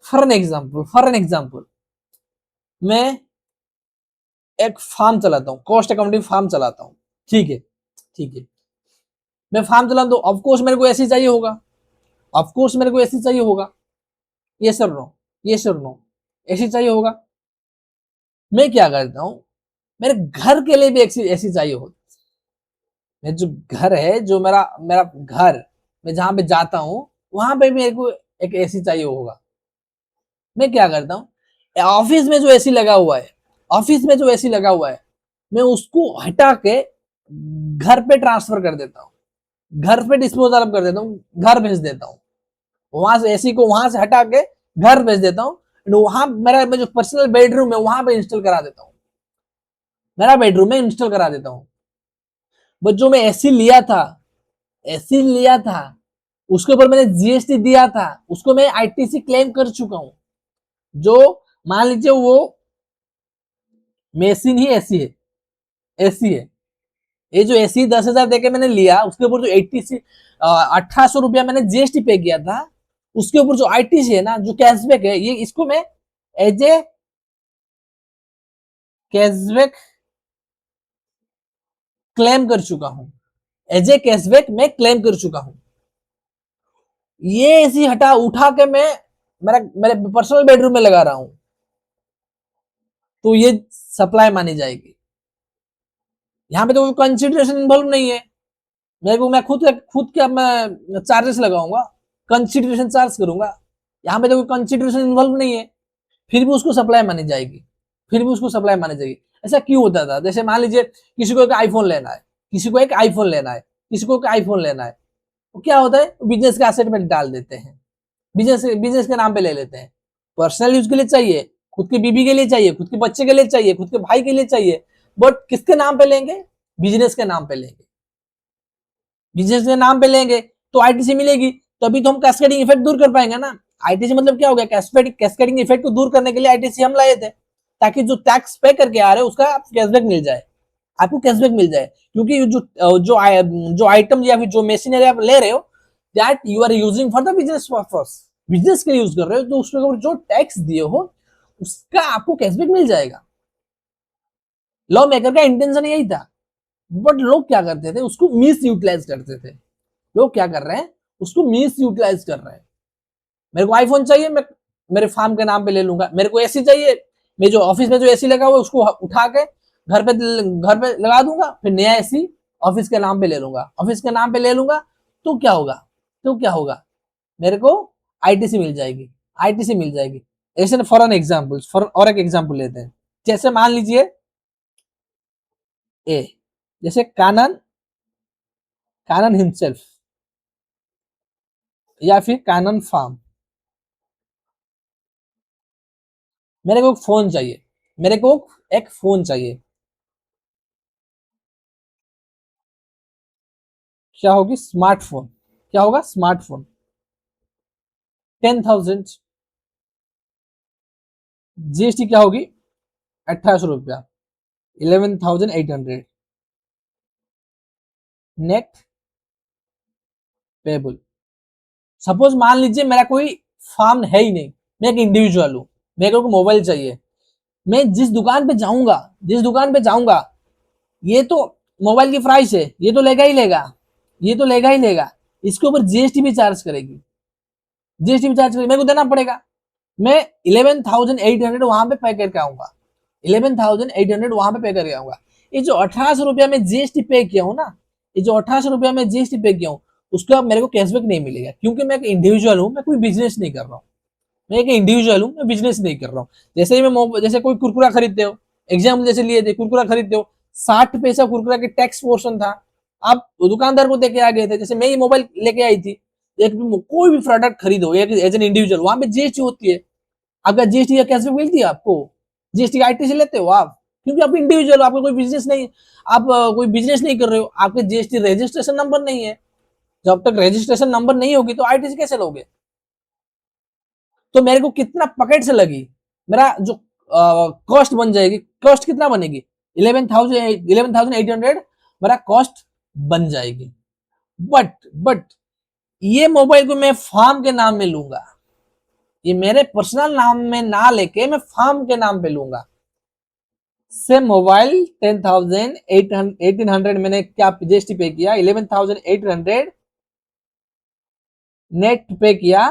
Speaker 1: फॉर एन एग्जाम्पल मैं एक फार्म चलाता हूँ, कॉस्ट अकाउंटिंग फार्म चलाता हूँ, ठीक है, ठीक है, मैं फार्म चलाता हूँ, ऑफकोर्स मेरे को ऐसी चाहिए होगा, ऑफकोर्स मेरे को ऐसी चाहिए होगा, ये सर नो, ये सर नो, ऐसी चाहिए होगा। मैं क्या करता हूँ, मेरे घर के लिए भी ऐसी चाहिए होती, मेरा जो घर है, जो मेरा मेरा घर, मैं जहां पे जाता हूँ वहां पे भी मेरे को एक एसी चाहिए होगा। मैं क्या करता हूँ, ऑफिस में जो एसी लगा हुआ है, ऑफिस में जो एसी लगा हुआ है, मैं उसको हटा के घर पे ट्रांसफर कर देता हूँ, घर पे डिस्पोजल कर देता हूँ, घर भेज देता हूँ, वहां से एसी को वहां से हटा के घर भेज देता हूँ, वहां मेरा जो पर्सनल बेडरूम है वहां पे इंस्टॉल करा देता हूँ, मेरा बेडरूम में इंस्टॉल करा देता हूँ। बट जो मैं एसी लिया था, एसी लिया था, उसके ऊपर मैंने जीएसटी दिया था, उसको मैं आईटीसी क्लेम कर चुका हूं। जो मान लीजिए वो मेसिन ही एसी है, एसी है, ये जो एसी 10,000 देके मैंने लिया, उसके ऊपर जो 1,800 रुपया मैंने जीएसटी पे किया था, उसके ऊपर जो आईटीसी है ना, जो कैशबैक है, ये इसको मैं एज ए कैशबैक क्लेम कर चुका हूं, एज ए कैशबैक मैं क्लेम कर चुका हूं। ये एसी हटा उठा के मैं मेरे पर्सनल बेडरूम में लगा रहा हूं, तो ये सप्लाई मानी जाएगी। यहाँ पे तो कोई कंसिडरेशन इन्वॉल्व नहीं है, मेरे को मैं खुद क्या मैं चार्जेस लगाऊंगा, कंसिडरेशन चार्ज करूंगा, यहाँ पे तो कोई कंसिडरेशन इन्वॉल्व नहीं है, फिर भी उसको सप्लाई मानी जाएगी, फिर भी उसको सप्लाई मानी जाएगी। ऐसा क्यों होता था, जैसे मान लीजिए किसी को एक आईफोन लेना है, किसी को एक आईफोन लेना है, किसी को एक आईफोन लेना है, तो क्या होता है, बिजनेस के एसेट में डाल देते हैं, बिजनेस बिजनेस के नाम पे ले लेते हैं, पर्सनल यूज के लिए चाहिए, खुद की बीबी के लिए चाहिए, खुद के बच्चे के लिए चाहिए, खुद के भाई के लिए चाहिए, बट किसके नाम पे लेंगे, बिजनेस के नाम पे लेंगे, बिजनेस के नाम पे लेंगे तो आईटीसी मिलेगी, तभी तो हम कैस्केडिंग इफेक्ट दूर कर पाएंगे ना। आईटीसी मतलब क्या हो गया, कैस्केडिंग इफेक्ट को दूर करने के लिए आईटीसी हम लाए थे, ताकि जो टैक्स पे करके आ रहे हैं उसका कैशबैक मिल जाए, आपको कैशबैक मिल जाए, क्योंकि जो आइटम या फिर जो मशीनरी आप ले रहे हो, that you are using for the business purpose, business के लिए यूज कर रहे हो, तो उसके ऊपर जो टैक्स दिए हो उसका आपको कैशबैक मिल जाएगा। लॉ मेकर का इंटेंशन यही था, बट लोग क्या करते थे, उसको मिस यूटिलाइज करते थे। लोग क्या कर रहे हैं, उसको मिस यूटिलाइज कर रहे हैं। मेरे को आईफोन चाहिए, मैं मेरे फार्म के नाम पे ले लूंगा, मेरे को एसी चाहिए, मैं जो ऑफिस में जो एसी लगा हुआ है उसको उठा के घर पे लगा दूंगा, फिर नया एसी ऑफिस के नाम पे ले लूंगा, ऑफिस के नाम पे ले लूंगा, तो क्या होगा, तो क्या होगा, मेरे को आईटीसी मिल जाएगी, आईटीसी मिल जाएगी। ऐसे फॉर एन एग्जाम्पल, फॉर और एक एग्जाम्पल लेते हैं, जैसे मान लीजिए ए, जैसे कानन, कानन हिमसेल्फ या फिर कानन फार्म, मेरे को एक फोन चाहिए, मेरे को एक फोन चाहिए, क्या होगी, स्मार्टफोन, क्या होगा, स्मार्टफोन, 10,000, जीएसटी क्या होगी, 1,800 रुपया, 11,800, नेट पेबल। सपोज मान लीजिए मेरा कोई फार्म है ही नहीं, मैं एक इंडिविजुअल हूं, मेरे को मोबाइल चाहिए, मैं जिस दुकान पे जाऊंगा, जिस दुकान पे जाऊंगा, ये तो मोबाइल की प्राइस है, ये तो लेगा ही लेगा, ये तो लेगा ही लेगा, इसके ऊपर जीएसटी भी चार्ज करेगी, जीएसटी भी चार्ज करेगी, मेरे को देना पड़ेगा। मैं 11,800 वहां पे पे करके आऊंगा, 11,800 वहां पे करके आऊंगा। ये जो 1800 रुपया में जीएसटी पे किया हूँ ना, ये जो 1800 रुपया में जीएसटी पे किया हूँ, उसका मेरे को कैशबैक नहीं मिलेगा, क्योंकि मैं एक इंडिविजुअल हूँ, मैं कोई बिजनेस नहीं कर रहा हूँ, मैं एक इंडिविजुअल हूँ, मैं बिजनेस नहीं कर रहा हूँ। जैसे ही मैं जैसे कोई कुरकुरा खरीदते हो, एग्जाम्पल जैसे लिए थे, कुरकुरा खरीदते हो, 60 पैसा कुरकुरा के टैक्स पोर्शन था, आप दुकानदार को देके आ गए थे। जैसे मैं ये मोबाइल लेके आई थी, एक कोई भी प्रोडक्ट खरीदो एज एन इंडिविजुअल, वहां पे जीएसटी होती है, आपका जीएसटी या कैशबैक मिलती है आपको, जीएसटी आईटी से लेते हो आप, क्योंकि आप इंडिविजुअल हो, आपका कोई बिजनेस नहीं, आप कोई बिजनेस नहीं कर रहे हो, आपके जीएसटी रजिस्ट्रेशन नंबर नहीं है, जब तक रजिस्ट्रेशन नंबर नहीं होगी तो आईटी से कैसे लोगे। तो मेरे को कितना पकेट से लगी, मेरा जो कॉस्ट बन जाएगी, कॉस्ट कितना बनेगी, 11,800 मेरा कॉस्ट बन जाएगी। बट ये मोबाइल को मैं फार्म के नाम में लूंगा, ये मेरे पर्सनल नाम में ना लेके मैं फार्म के नाम पे लूंगा। से मोबाइल 10,800 मैंने क्या जीएसटी पे किया, 11,800 नेट पे किया,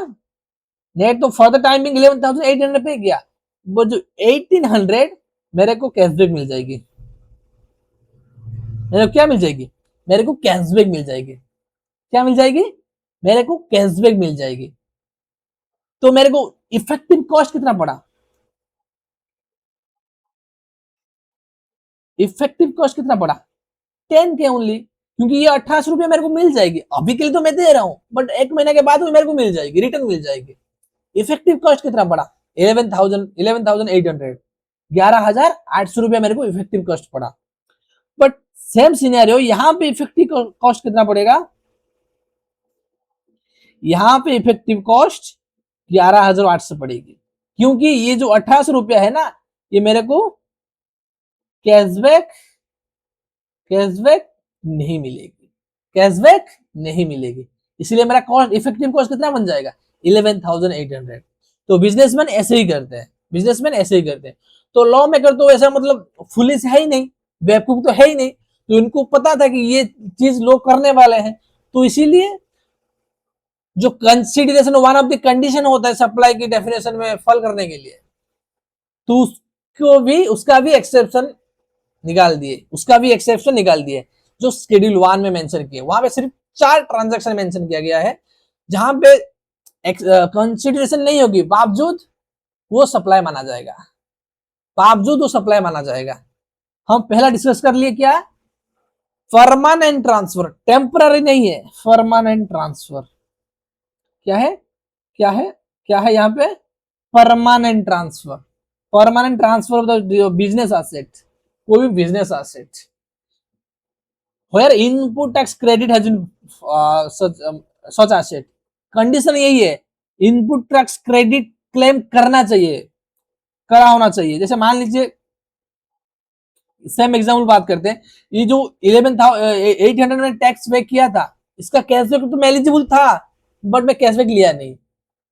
Speaker 1: नेट तो फॉर द टाइमिंग 11,800 पे किया, वो जो 1,800 मेरे को कैशबैक मिल जाएगी, मेरे को क्या मिल जाएगी, मेरे को कैशबैक मिल जाएगी, क्या मिल जाएगी, मेरे को कैशबैक मिल जाएगी। तो मेरे को इफेक्टिव कॉस्ट कितना पड़ा, इफेक्टिव कॉस्ट कितना पड़ा, 10 के ओनली, क्योंकि ये 1800 रुपया मेरे को मिल जाएगी, अभी के लिए तो मैं दे रहा हूं, बट एक महीने के बाद मेरे को मिल जाएगी, रिटर्न मिल जाएगी। इफेक्टिव कॉस्ट कितना पड़ा, 11,800, 11,800 रुपया मेरे को इफेक्टिव कॉस्ट पड़ा। बट सेम सिनेरियो यहां पे इफेक्टिव कॉस्ट कितना पड़ेगा, यहां पे इफेक्टिव कॉस्ट 11,800 पड़ेगी, क्योंकि ये जो 1800 रुपया है ना, ये मेरे को कैशबैक कैशबैक नहीं मिलेगी, कैशबैक नहीं मिलेगी, इसलिए मेरा कॉस्ट इफेक्टिव कॉस्ट कितना बन जाएगा, 11,800। तो बिजनेसमैन ऐसे ही करते हैं, बिजनेसमैन ऐसे ही करते हैं। तो लॉ मेकर तो ऐसा मतलब फुलिश है ही नहीं, बेवकूफ तो है ही नहीं, तो इनको पता था कि ये चीज लोग करने वाले हैं, तो इसीलिए जो consideration one of the condition होता है सप्लाई की डेफिनेशन में फॉल करने के लिए, तो उसको भी उसका भी एक्सेप्शन निकाल दिए, उसका भी एक्सेप्शन निकाल दिए, जो शेड्यूल 1 में मेंशन किए, वहां पे सिर्फ 4 ट्रांजैक्शन मेंशन किया गया है, जहां पे कंसिडरेशन नहीं होगी, बावजूद वो सप्लाई माना जाएगा, बावजूद वो सप्लाई माना जाएगा। हम पहला डिस्कस कर लिए क्या, परमानेंट ट्रांसफर, टेम्पररी नहीं है, परमानेंट ट्रांसफर क्या है, क्या है, क्या है यहाँ पे, permanent transfer, permanent transfer of the business asset, कोई भी business asset where input tax credit has been such asset, condition यही है, इनपुट टैक्स क्रेडिट क्लेम करना चाहिए, करा होना चाहिए। जैसे मान लीजिए सेम एग्जाम्पल बात करते हैं, ये जो 11,800 में टैक्स पे किया था, इसका कैशबैक तो मैं एलिजिबल था, बट मैं कैशबैक लिया नहीं,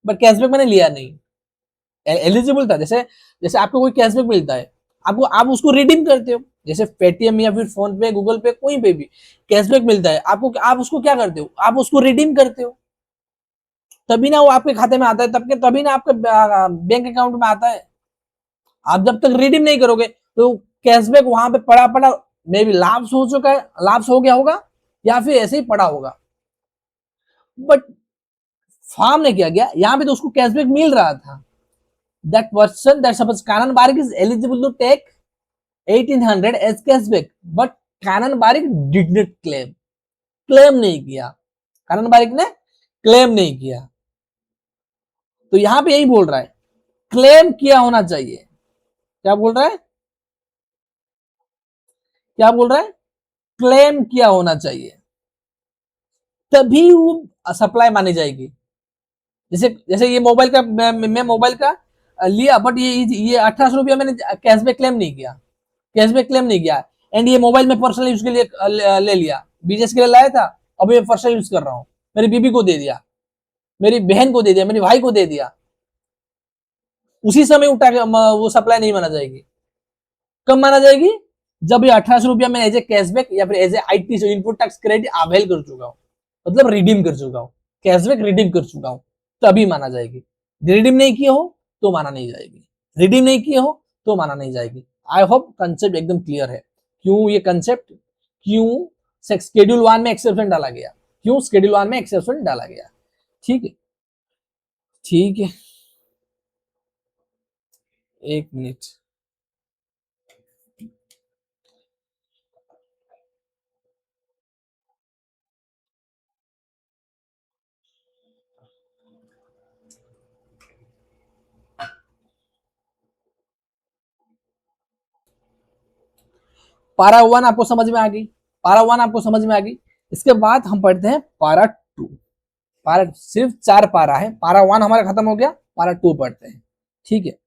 Speaker 1: बट कैशबैक मैंने लिया नहीं, एलिजिबल था। जैसे जैसे आपको कोई कैशबैक मिलता है, आपको आप उसको रिडीम करते हो, जैसे पेटीएम या फिर फोन पे, गूगल पे, कोई पे भी कैशबैक मिलता है आपको, आप उसको क्या करते हो, आप उसको रिडीम करते हो, तभी ना वो आपके खाते में आता है, तभी ना आपके बैंक अकाउंट में आता है। आप जब तक रिडीम नहीं करोगे तो कैशबैक वहां पे पड़ा पड़ा, मे भी लाभ हो चुका है, लाभ हो गया होगा, या फिर ऐसे ही पड़ा होगा। बट फार्म ने क्या किया, यहाँ पे तो उसको कैशबैक मिल रहा था, that person that suppose Kanan Barik is eligible to take 1,800 as cashback, but Kanan Barik did not claim नहीं किया, कानन बारिक ने क्लेम नहीं किया। तो यहां पे यही बोल रहा है, क्लेम किया होना चाहिए, क्या बोल रहा है, क्या बोल रहा है, क्लेम किया होना चाहिए, तभी वो सप्लाई मानी जाएगी। जैसे जैसे ये मोबाइल का मैं मोबाइल का लिया, बट ये 1800 रुपया मैंने कैशबैक क्लेम नहीं किया, कैशबैक क्लेम नहीं किया, एंड ये मोबाइल में पर्सनल यूज के लिए ले लिया, बिजनेस के लिए लाया था, अभी मैं पर्सनल यूज कर रहा हूँ, मेरी बीबी को दे दिया, मेरी बहन को दे दिया, मेरे भाई को दे दिया, उसी समय उठा के वो सप्लाई नहीं माना जाएगी। कब माना जाएगी, जब ये 1800 रुपया मैं एज ए कैशबैक या फिर as a IT input tax credit avail कर चुका हूँ, मतलब रिडीम कर चुका हूँ, कैशबैक रिडीम कर चुका हूँ, तभी माना जाएगी। रिडीम नहीं किए हो तो माना नहीं जाएगी, रिडीम नहीं किए हो तो माना नहीं जाएगी। आई होप कंसेप्ट एकदम क्लियर है। क्यों ये कंसेप्ट, क्यों शेड्यूल 1 में एक्सेप्शन डाला गया, क्यों शेड्यूल 1 में एक्सेप्शन डाला गया। ठीक है, ठीक है, एक मिनट। पारा 1 आपको समझ में आ गई, पारा 1 आपको समझ में आ गई। इसके बाद हम पढ़ते हैं पारा 2। पारा सिर्फ 4 पारा है, पारा 1 हमारा खत्म हो गया, पारा 2 पढ़ते हैं। ठीक है,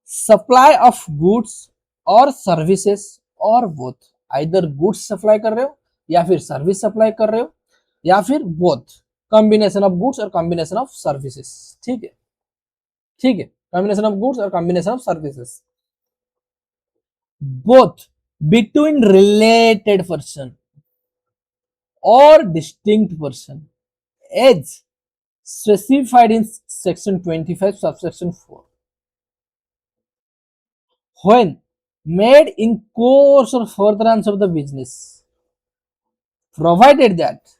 Speaker 1: सप्लाई ऑफ गुड्स और सर्विसेज और बोथ, आइदर गुड्स सप्लाई कर रहे हो या फिर सर्विस सप्लाई कर रहे हो या फिर both, combination of goods or combination of services. ठीक है, ठीक है, combination of goods or combination of services, both between related person or distinct person as specified in section 25 subsection 4 when made in course or furtherance of the business provided that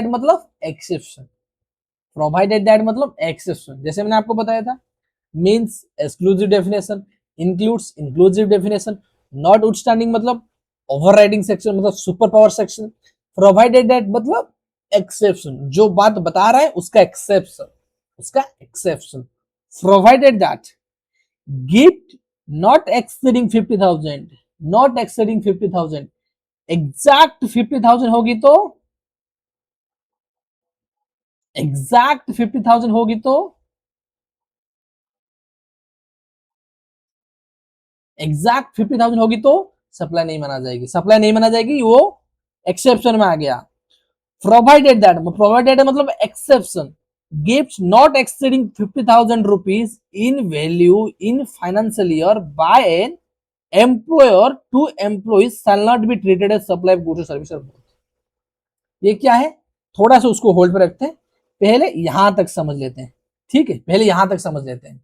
Speaker 1: मतलब exception, provided that मतलब exception, जैसे मैंने आपको बताया था, means exclusive definition, includes inclusive definition, not outstanding मतलब overriding section मतलब super power section, provided that मतलब exception, जो बात बता रहा है उसका exception, उसका exception, provided that gift not exceeding 50,000, not exceeding 50,000, exact 50,000 होगी तो, एग्जैक्ट 50,000 होगी तो, एग्जैक्ट 50,000 होगी तो सप्लाई नहीं माना जाएगी, सप्लाई नहीं माना जाएगी, वो एक्सेप्शन में आ गया। प्रोवाइडेड मतलब exception, gift not exceeding 50,000 rupees in value in financial year by an employer to employees shall not be treated as supply of goods और सर्विसेज। ये क्या है, थोड़ा सा उसको होल्ड पर रखते हैं, पहले यहां तक समझ लेते हैं। ठीक है, पहले यहां तक समझ लेते हैं,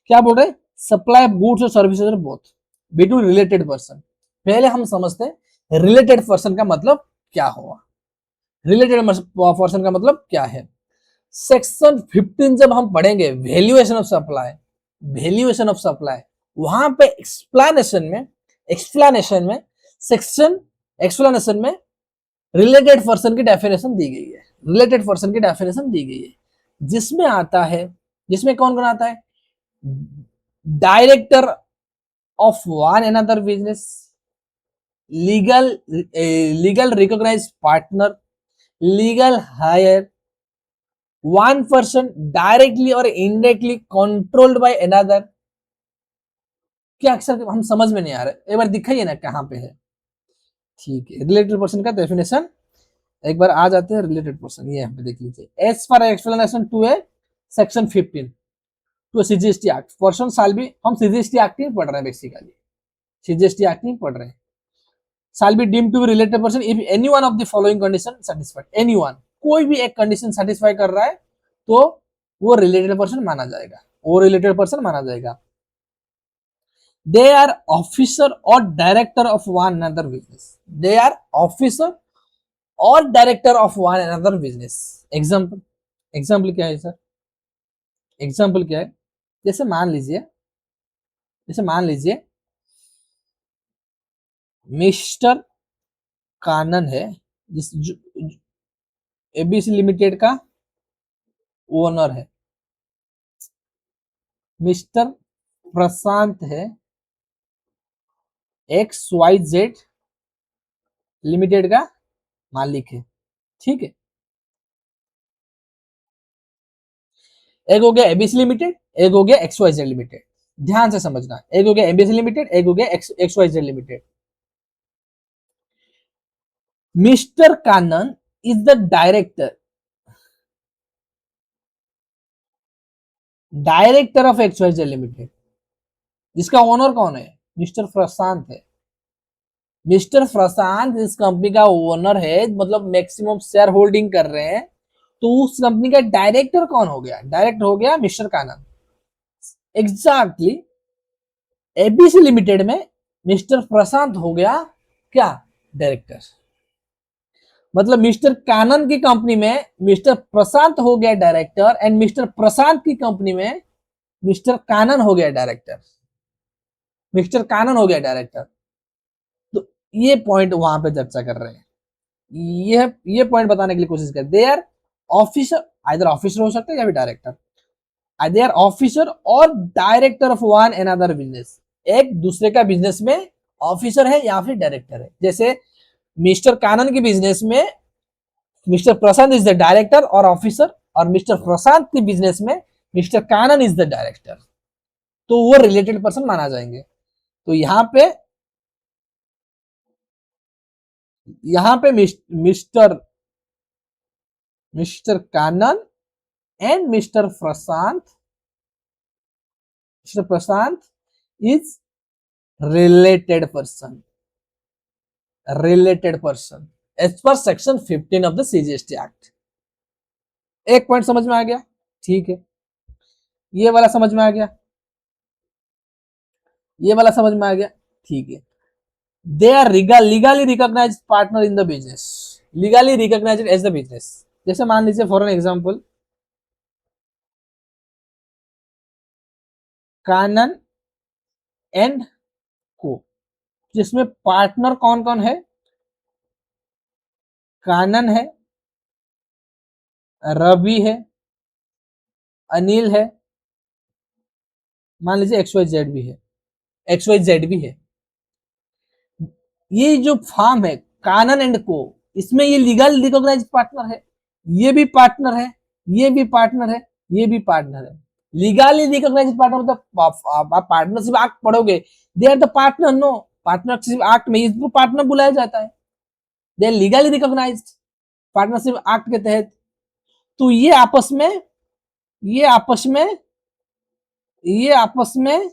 Speaker 1: क्या बोल रहे, सप्लाई ऑफ गुड्स और services both between related person. पहले हम समझते हैं रिलेटेड पर्सन का मतलब क्या हुआ, रिलेटेड पर्सन का मतलब क्या है। सेक्शन 15 जब हम पढ़ेंगे valuation of supply, valuation of supply, वहां पे एक्सप्लेनेशन में, एक्सप्लेनेशन में सेक्शन एक्सप्लेनेशन में रिलेटेड पर्सन की डेफिनेशन दी गई है, रिलेटेड पर्सन की डेफिनेशन दी गई है, जिसमें आता है, जिसमें कौन कौन आता है, director of one another business, legal legal recognized partner, legal heir, one person directly और इनडायरेक्टली कंट्रोल्ड बाय अनदर। क्या अक्सर हम समझ में नहीं आ रहा, एक बार दिखाइए ना कहां पे है। ठीक है, रिलेटेड पर्सन का डेफिनेशन एक बार आ जाते हैं, रिलेटेड पर्सन ये यहाँ पे देख लीजिए, as per explanation to a section 15 to CGST act person साल भी, हम सीजीएसटी एक्ट ही पढ़ रहे हैं बेसिकली, सीजीएसटी एक्ट ही पढ़ रहे हैं, shall be deemed to be related person if any one of the following condition satisfied, any one, कोई भी एक कंडीशन सेटिस्फाई कर रहा है तो वो रिलेटेड पर्सन माना जाएगा, वो रिलेटेड पर्सन माना जाएगा। दे आर ऑफिसर और director of one another business, they are officer और director of one another business. Example, example क्या है सर, एग्जाम्पल क्या है, जैसे मान लीजिए, जैसे मान लीजिए मिस्टर कानन है, जिस एबीसी लिमिटेड का ओनर है, मिस्टर प्रशांत है XYZ लिमिटेड का मालिक है। ठीक है, एक हो गया एबीसी लिमिटेड, एक हो गया XYZ लिमिटेड, ध्यान से समझना, एक हो गया एबीसी लिमिटेड, एक हो गया XYZ limited. Mister Kannan is the director, director of XYZ limited, जिसका ओनर कौन है, मिस्टर प्रशांत है। मिस्टर प्रशांत इस कंपनी का ओनर है, मतलब मैक्सिमम शेयर होल्डिंग कर रहे हैं, तो उस कंपनी का डायरेक्टर कौन हो गया? डायरेक्टर हो गया मिस्टर कानन। एग्जैक्टली, एबीसी लिमिटेड में मिस्टर प्रशांत हो गया क्या? डायरेक्टर। मतलब मिस्टर कानन की कंपनी में मिस्टर प्रशांत हो गया डायरेक्टर, एंड मिस्टर प्रशांत की कंपनी में मिस्टर कानन हो गया डायरेक्टर। मिस्टर कानन हो गया डायरेक्टर। तो ये पॉइंट वहां पे चर्चा कर रहे हैं। ये पॉइंट बताने के लिए कोशिश कर, they are officer, either officer हो सकता है या फिर डायरेक्टर, दे आर ऑफिसर और director of one another business. एक दूसरे का बिजनेस में ऑफिसर है या फिर डायरेक्टर है। जैसे मिस्टर कानन की बिजनेस में mister Prashant is the director और ऑफिसर, और मिस्टर प्रशांत की बिजनेस में mister Kannan is the director, तो वो रिलेटेड पर्सन माना जाएंगे। तो यहां पे mister mister Kannan and mister Prashant is related person, related person as per section 15 of the CGST act. एक पॉइंट समझ में आ गया? ठीक है, ये वाला समझ में आ गया? ये वाला समझ में आ गया? ठीक है। They are legally recognise partner in the business, legally recognise as the business. जैसे मान लीजिए for an example, Kannan and को, जिसमें पार्टनर कौन कौन है? कानन है, रवि है, अनिल है, मान लीजिए XYZ भी है, XYZ भी है। ये जो फार्म है कानन एंड को, इसमें ये लीगल रिकॉग्नाइज पार्टनर है, ये भी पार्टनर है, ये भी पार्टनर है, ये भी पार्टनर है। लीगली रिकॉग्नाइज पार्टनर मतलब आप पार्टनरशिप एक्ट पढ़ोगे, they are the partner, no, partnership act में इसको पार्टनर बुलाया जाता है, they are legally recognise partnership act के तहत। तो ये आपस में ये आपस में ये आपस में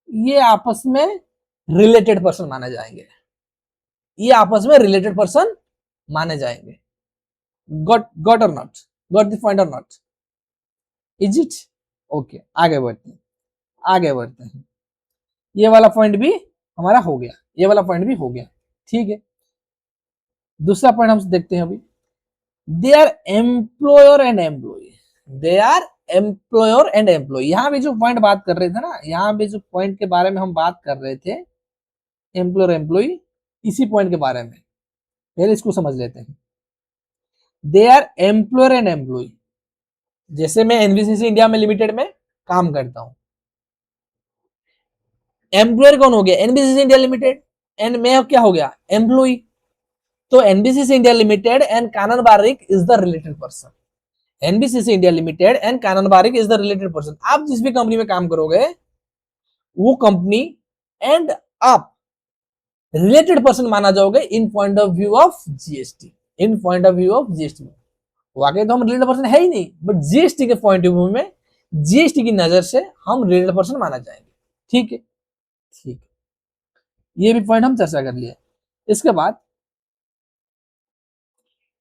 Speaker 1: ये आपस में रिलेटेड पर्सन माने जाएंगे, ये आपस में रिलेटेड पर्सन माने जाएंगे। गॉट और नॉट? गॉट द पॉइंट और नॉट? Is it? ओके, आगे बढ़ते हैं, आगे बढ़ते हैं। ये वाला पॉइंट भी हमारा हो गया, ये वाला पॉइंट भी हो गया। ठीक है, दूसरा पॉइंट हम देखते हैं अभी। They are employer and employ, they are employer and employ. यहाँ भी जो पॉइंट बात कर रहे थे ना, यहाँ भी जो पॉइंट के बारे में हम बात कर रहे थे, एम्प्लॉयर एम्प्लॉय, इसी पॉइंट के बारे में पहले इसको समझ लेते हैं। They are employer and employ. जैसे मैं एनबीसीसी इंडिया में लिमिटेड में काम करता हूं, एम्प्लॉयर कौन हो गया? एनबीसीसी इंडिया लिमिटेड, एंड मैं क्या हो गया? एम्प्लॉय। तो NBCC India limited and Kanan Barik is the related person, NBCC India limited and Kanan Barik is the related person. आप जिस भी कंपनी में काम करोगे, वो कंपनी एंड आप रिलेटेड पर्सन माना जाओगे in point of view of GST, in point of view of GST. वाकई तो हम रिलेटेड पर्सन है ही नहीं, बट जीएसटी के पॉइंट ऑफ व्यू में, जीएसटी की नजर से हम रिलेटेड पर्सन माना जाएंगे। ठीक है, ठीक है, ये भी पॉइंट हम चर्चा कर लिए। इसके बाद,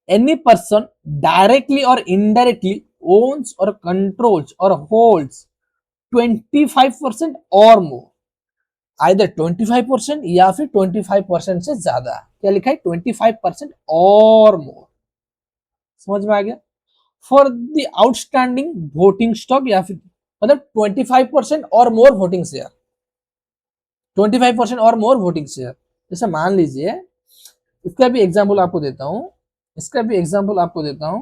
Speaker 1: एनी पर्सन डायरेक्टली और indirectly owns or controls or holds 25% और मोर, आइदर 25% या फिर 25% से ज्यादा। क्या लिखा है? 25% और मोर। समझ में आ गया? For the outstanding voting stock, या फिर मतलब 25% और मोर वोटिंग शेयर, 25% और मोर वोटिंग शेयर। जैसे मान लीजिए, इसका भी एग्जाम्पल आपको देता हूं, इसका भी एग्जाम्पल आपको देता हूं।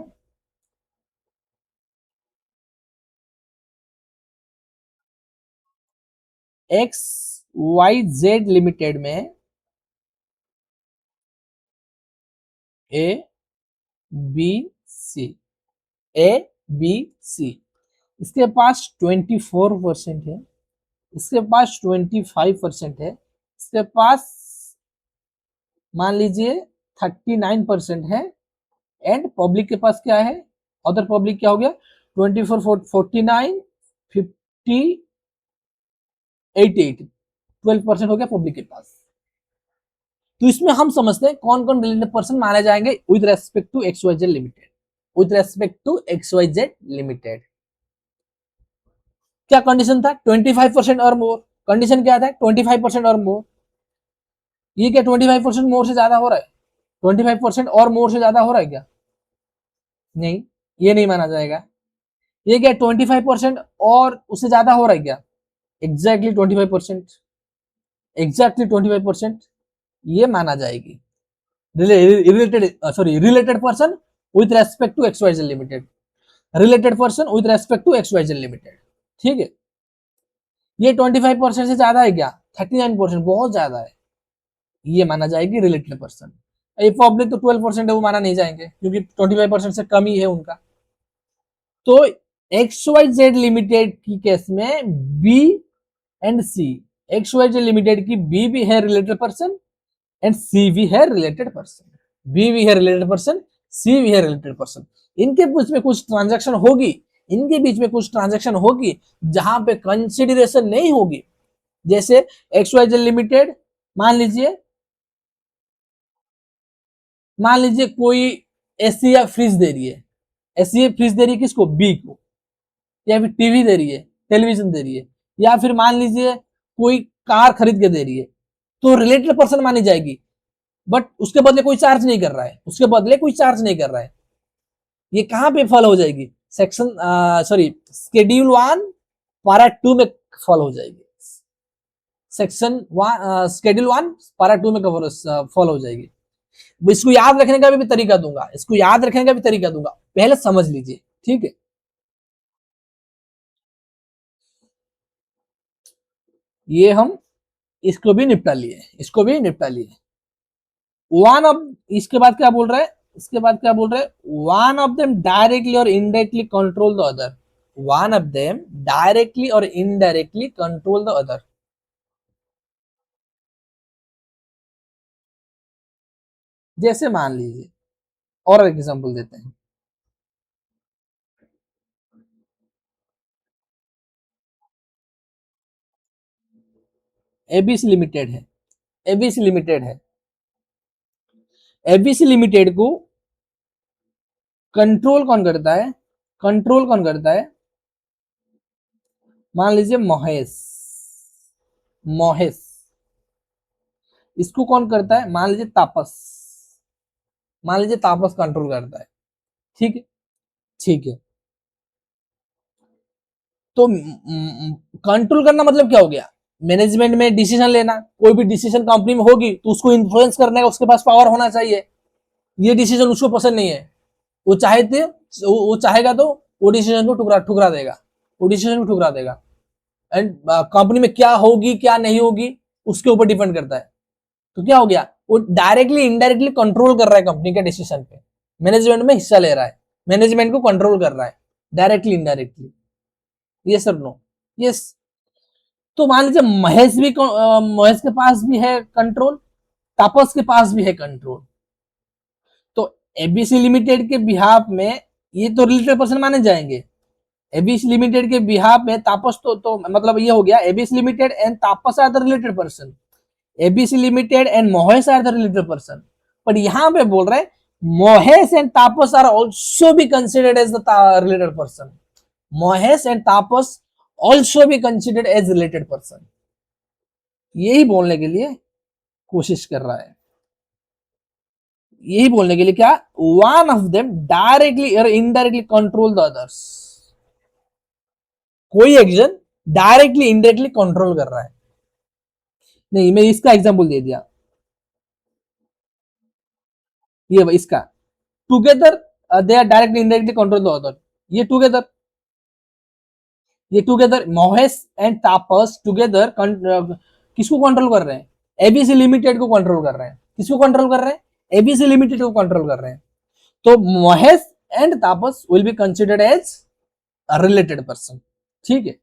Speaker 1: XYZ लिमिटेड में A B C, A B C, इसके पास 24% है, इसके पास 25% है, इसके पास मान लीजिए 39% है, एंड पब्लिक के पास क्या है? अदर पब्लिक क्या हो गया? 24, 49, 50, 88, 12% हो गया पब्लिक के पास। तो इसमें हम समझते हैं कौन कौन रिलेटेड पर्सन माने जाएंगे with respect to XYZ limited, with respect to XYZ limited. क्या कंडीशन था? 25% और मोर। कंडीशन क्या था? 25% और मोर। ये क्या 25% मोर से ज्यादा हो रहा है? 25% और मोर से ज्यादा हो रहा है क्या? नहीं, ये नहीं माना जाएगा। ये क्या 25% और उससे ज्यादा हो रहा है क्या? एग्जैक्टली 25%, एग्जैक्टली 25% ये माना जाएगी related, sorry related person with respect to XYZ limited, related person with respect to XYZ limited. ठीक है, ये 25% से ज्यादा है क्या? 39%, बहुत ज्यादा है, ये माना जाएगी रिलेटेड पर्सन। ये पब्लिक तो 12% है, वो माना नहीं जाएंगे क्योंकि 25% से कम ही है उनका। तो XYZ लिमिटेड की केस में B and C, XYZ limited की बी भी है रिलेटेड पर्सन एंड सी भी है रिलेटेड पर्सन, बी भी है रिलेटेड पर्सन, सी भी है रिलेटेड पर्सन। इनके बीच में कुछ ट्रांजैक्शन होगी, इनके बीच में कुछ ट्रांजैक्शन होगी जहां पे कंसिडरेशन नहीं होगी। जैसे XYZ लिमिटेड, मान लीजिए कोई एसी या फ्रिज दे रही है, एसी या फ्रिज दे रही है किसको? बी को। या फिर टीवी दे रही है, टेलीविजन दे रही है, या फिर मान लीजिए कोई कार खरीद के दे रही है, तो रिलेटेड पर्सन मानी जाएगी। बट उसके बदले कोई चार्ज नहीं कर रहा है, उसके बदले कोई चार्ज नहीं कर रहा है। ये कहां पे फॉलो हो जाएगी? सेक्शन सॉरी शेड्यूल 1 पारा 2 में फॉलो हो जाएगी। सेक्शन शेड्यूल 1 पारा 2 में फॉलो हो जाएगी। इसको याद रखने का भी तरीका दूंगा, इसको याद रखने का भी तरीका दूंगा, पहले समझ लीजिए। ठीक है, ये हम इसको भी निपटा लिए, इसको भी निपटा लिए। वन ऑफ, इसके बाद क्या बोल रहा है? इसके बाद क्या बोल रहा है? वन ऑफ देम डायरेक्टली और indirectly control the other, one of them directly और इनडायरेक्टली कंट्रोल द अदर। जैसे मान लीजिए, और एग्जांपल देते हैं। एबीसी लिमिटेड है, एबीसी लिमिटेड है, एबीसी लिमिटेड को कंट्रोल कौन करता है? कंट्रोल कौन करता है? मान लीजिए महेश, महेश, इसको कौन करता है? मान लीजिए तापस, मान लीजिए तापस कंट्रोल करता है। ठीक है, ठीक है। तो कंट्रोल करना मतलब क्या हो गया? मैनेजमेंट में डिसीजन लेना, कोई भी डिसीजन कंपनी में होगी तो उसको इन्फ्लुएंस करने का उसके पास पावर होना चाहिए। ये डिसीजन उसको पसंद नहीं है, वो चाहे थे, वो चाहेगा तो वो डिसीजन को ठुकरा ठुकरा देगा, वो डिसीजन को ठुकरा देगा। एंड कंपनी में क्या होगी क्या नहीं होगी उसके ऊपर डिपेंड करता है। तो क्या हो गया? वो डायरेक्टली इनडायरेक्टली कंट्रोल कर रहा है कंपनी के डिसीजन पे, मैनेजमेंट में हिस्सा ले रहा है, मैनेजमेंट को कंट्रोल कर रहा है directly indirectly. Yes or no? Yes. तो मान लीजिए महेश भी, महेश के पास भी है कंट्रोल, तापस के पास भी है कंट्रोल। तो एबीसी लिमिटेड के बिहाफ में ये तो रिलेटेड पर्सन माने जाएंगे। एबीसी लिमिटेड के बिहाफ में तापस तो मतलब ये हो गया ABC limited and Tapas are the related person, ABC limited and Mohesh are the related person. पर यहां पे बोल रहे हैं Mohesh and Tapas are also be considered as the related person, Mohesh and Tapas also be considered as related person. यही बोलने के लिए कोशिश कर रहा है, यही बोलने के लिए क्या? वन ऑफ देम डायरेक्टली और इनडायरेक्टली कंट्रोल द अदर्स। कोई एक्शन डायरेक्टली इनडायरेक्टली कंट्रोल कर रहा है। नहीं, मैं इसका एग्जांपल दे दिया, ये इसका together they are directly indirectly control the other. ये टुगेदर, ये together Mohesh and Tapas together किसको कंट्रोल कर रहे हैं? एबीसी लिमिटेड को कंट्रोल कर रहे हैं। किसको कंट्रोल कर रहे हैं? एबीसी लिमिटेड को कंट्रोल कर रहे हैं। तो Mohesh and Tapas will be considered as related person. ठीक है,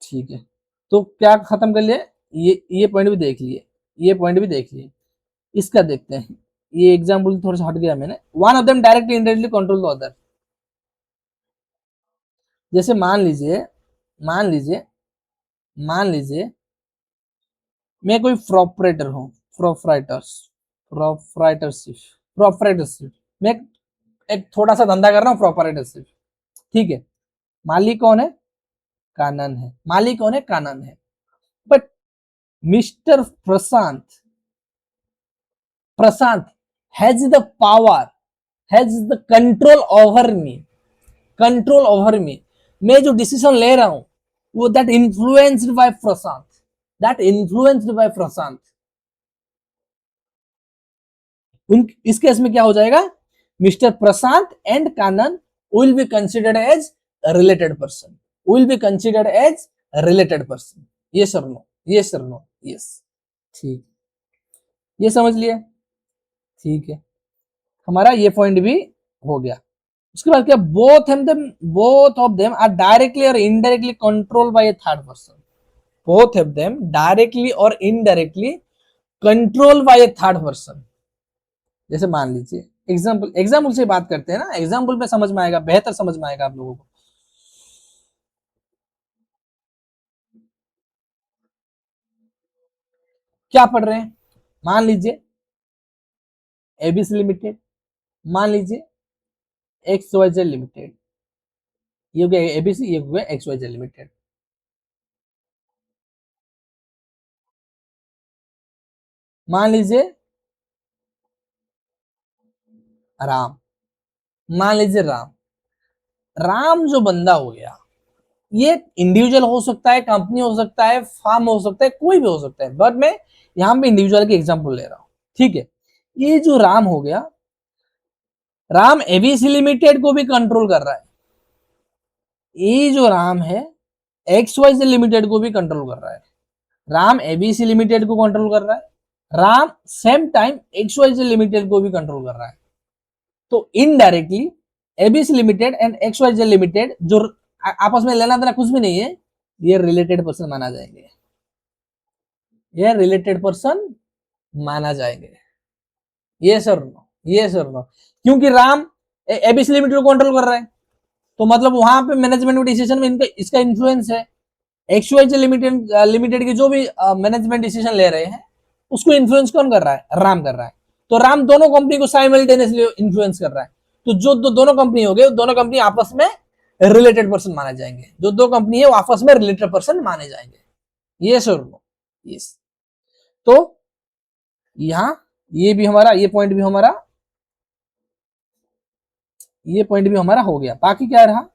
Speaker 1: ठीक है। तो क्या खत्म कर लिया? ये पॉइंट भी देख लिए, ये पॉइंट भी देख लिए। इसका देखते हैं, ये एग्जांपल थोड़ा सा हट गया मैंने। One of them directly indirectly control the other. जैसे मान लीजिए, मान लीजिए, मान लीजिए मैं कोई प्रोपरेटर हूँ, प्रोप्राइटरशिप, प्रोपरेटरशिप, मैं एक थोड़ा सा धंधा कर रहा हूँ, प्रोपरेटरशिप, ठीक है। मालिक कौन है? कानन है। मालिक कौन है? कानन है। But mister Prashant, Prashant has the power, has the control over me, control over me. मैं जो डिसीजन ले रहा हूं वो that influenced by Prashant, that influenced by Prashant. उन इस केस में क्या हो जाएगा? Mister Prashant and Kanan will be considered as related person, will be considered as related person. Yes or no? Yes or no? Yes. ठीक, ये समझ लिया? ठीक है, हमारा ये पॉइंट भी हो गया। उसके बाद क्या? Both of them are directly और indirectly control by a third person. Both of them directly और indirectly control by a third person. जैसे मान लीजिए एग्जाम्पल से बात करते हैं ना, एग्जाम्पल में समझ में आएगा, बेहतर समझ में आएगा आप लोगों को। क्या पढ़ रहे हैं? मान लीजिए एबीसी लिमिटेड, मान लीजिए एक्सवाईजेड लिमिटेड, ये हो गया एबीसी, ये हो गया एक्सवाईजेड लिमिटेड। मान लीजिए राम, मान लीजिए राम, राम जो बंदा हो गया, ये इंडिविजुअल हो सकता है, कंपनी हो सकता है, फार्म हो सकता है, कोई भी हो सकता है, बट मैं यहां पे इंडिविजुअल की एग्जांपल ले रहा हूं, ठीक है। ये जो राम हो गया, राम एबीसी लिमिटेड को भी कंट्रोल कर रहा है। ये जो राम है एक्सवाईजेड लिमिटेड को भी कंट्रोल कर रहा है। राम एबीसी लिमिटेड को कंट्रोल कर रहा है, Ram same time XYZ limited को भी कंट्रोल कर रहा है। तो indirectly ABC limited and XYZ limited जो आपस में लेना देना कुछ भी नहीं है, ये रिलेटेड पर्सन माना जाएंगे, ये रिलेटेड पर्सन माना जाएंगे। ये सर नो? ये सर नो? क्योंकि राम एबीसी लिमिटेड को कंट्रोल कर रहा है, तो मतलब वहां पे मैनेजमेंट डिसीजन में इनका इसका इन्फ्लुएंस है। एक्सवाईजेड लिमिटेड के जो भी मैनेजमेंट डिसीजन ले रहे हैं, उसको इन्फ्लुएंस कौन कर रहा है? राम कर रहा है। तो राम दोनों कंपनी को साइमल्टेनियसली इन्फ्लुएंस कर रहा है। तो जो दोनों कंपनी हो गए, दोनों कंपनी आपस में रिलेटेड पर्सन माने जाएंगे। जो दो कंपनी है वो आपस में रिलेटेड पर्सन माने जाएंगे। Yes or no? यस। तो यहां ये भी हमारा, ये पॉइंट भी हमारा, ये पॉइंट भी हमारा हो गया। बाकी क्या रहा?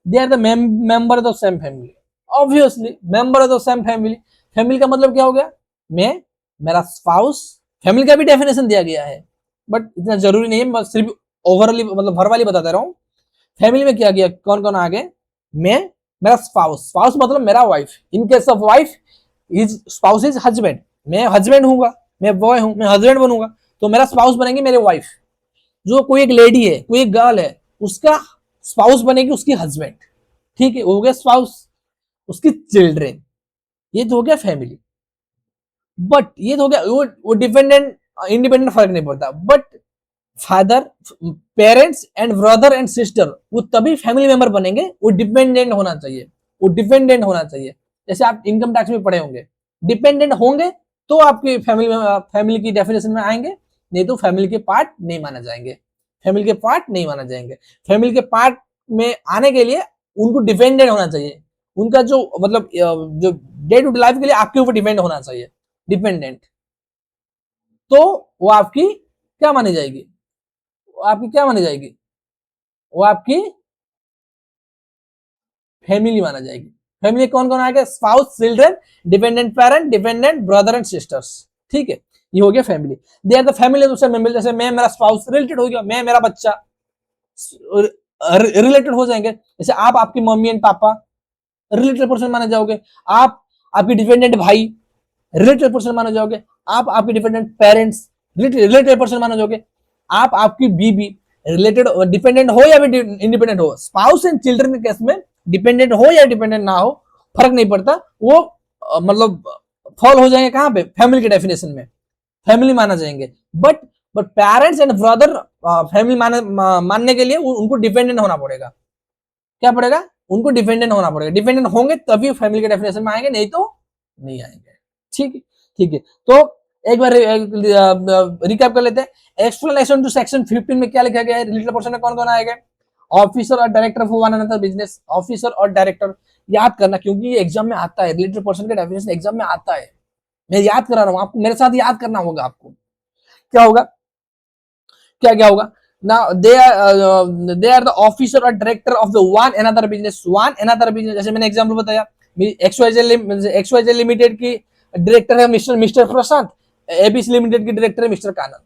Speaker 1: They are the member of same family. Obviously member of same family, family का मतलब क्या हो गया? मैं, मेरा स्पाउस, फैमिली का भी डेफिनेशन दिया गया है, बट इतना जरूरी नहीं है, मैं सिर्फ ओवरली मतलब वर्बली बता दे रहा हूँ। फैमिली में क्या गया? कौन कौन आ गए? मैं, मेरा स्पाउस, स्पाउस मतलब मेरा wife, in case of wife is spouse is husband, मैं हस्बैंड हूंगा, मैं बॉय हूं, मैं हस्बैंड बनूंगा, तो मेरा स्पाउस बनेंगे मेरे वाइफ। जो कोई एक लेडी है, कोई एक गर्ल है, उसका स्पाउस बनेगी उसकी हस्बैंड, ठीक है, हो गया स्पाउस। उसकी चिल्ड्रेन, ये तो हो गया फैमिली। बट ये तो हो गया वो डिपेंडेंट इंडिपेंडेंट, फर्क नहीं पड़ता। But father, parents and brother and sister वो तभी फैमिली मेंबर बनेंगे, वो डिपेंडेंट होना चाहिए, वो डिपेंडेंट होना चाहिए। जैसे आप इनकम टैक्स में पढ़े होंगे, डिपेंडेंट होंगे तो आपकी फैमिली में, फैमिली की डेफिनेशन में आएंगे, नहीं तो फैमिली के पार्ट नहीं माना जाएंगे, फैमिली के पार्ट नहीं माना जाएंगे। फैमिली के पार्ट में आने के लिए उनको डिपेंडेंट होना चाहिए, उनका जो मतलब जो डे टू डे लाइफ के लिए आपके ऊपर डिपेंड होना चाहिए, डिपेंडेंट। तो वो आपकी क्या मानी जाएगी? वो आपकी क्या मानी जाएगी? वो आपकी फैमिली माना जाएगी। फैमिली कौन कौन आएगा? Spouse, children, dependent parent, dependent brother and sisters, ठीक है, ये हो गया family. They are the family of member. जैसे मैं, मेरा स्पाउस रिलेटेड हो गया, मैं, मेरा बच्चा रिलेटेड हो जाएंगे। जैसे आप, आपकी मम्मी एंड पापा रिलेटेड पर्सन माने जाओगे, आप आपकी डिपेंडेंट भाई रिलेटेड पर्सन माने जाओगे, आप आपके डिपेंडेंट पेरेंट्स रिलेटेड पर्सन माने जाओगे, आप आपकी बीबी रिलेटेड, डिपेंडेंट हो या इंडिपेंडेंट हो। स्पाउस एंड चिल्ड्रन के केस में डिपेंडेंट हो या डिपेंडेंट ना हो फर्क नहीं पड़ता, वो मतलब फॉल हो जाएंगे कहां पे? फैमिली के डेफिनेशन में, फैमिली माना जाएंगे। But parents and brother family मानने के लिए उनको डिपेंडेंट होना पड़ेगा। क्या पड़ेगा? उनको डिपेंडेंट होना पड़ेगा। डिपेंडेंट होंगे तभी फैमिली के डेफिनेशन में आएंगे, नहीं तो नहीं आएंगे। ठीक है, ठीक है। तो एक बार रिकैप कर लेते हैं। एक्सप्लेनेशन टू सेक्शन 15 में क्या लिखा गया है, रिलेटेड पर्सन में कौन कौन आएगा, ऑफिसर और director of one another business, officer और डायरेक्टर। याद करना क्योंकि ये एग्जाम में आता है, रिलेटेड पर्सन का डेफिनेशन एग्जाम में आता है, मैं याद करा रहा हूं आपको, मेरे साथ याद करना होगा आपको। क्या होगा, क्या क्या होगा ना, दे आर द ऑफिसर और director of the one another business, one another business. जैसे मैंने एग्जांपल बताया, एक्सवाईजेड लिमिटेड की डायरेक्टर है mister mister Prashant, ABC limited की डायरेक्टर है mister Kannan.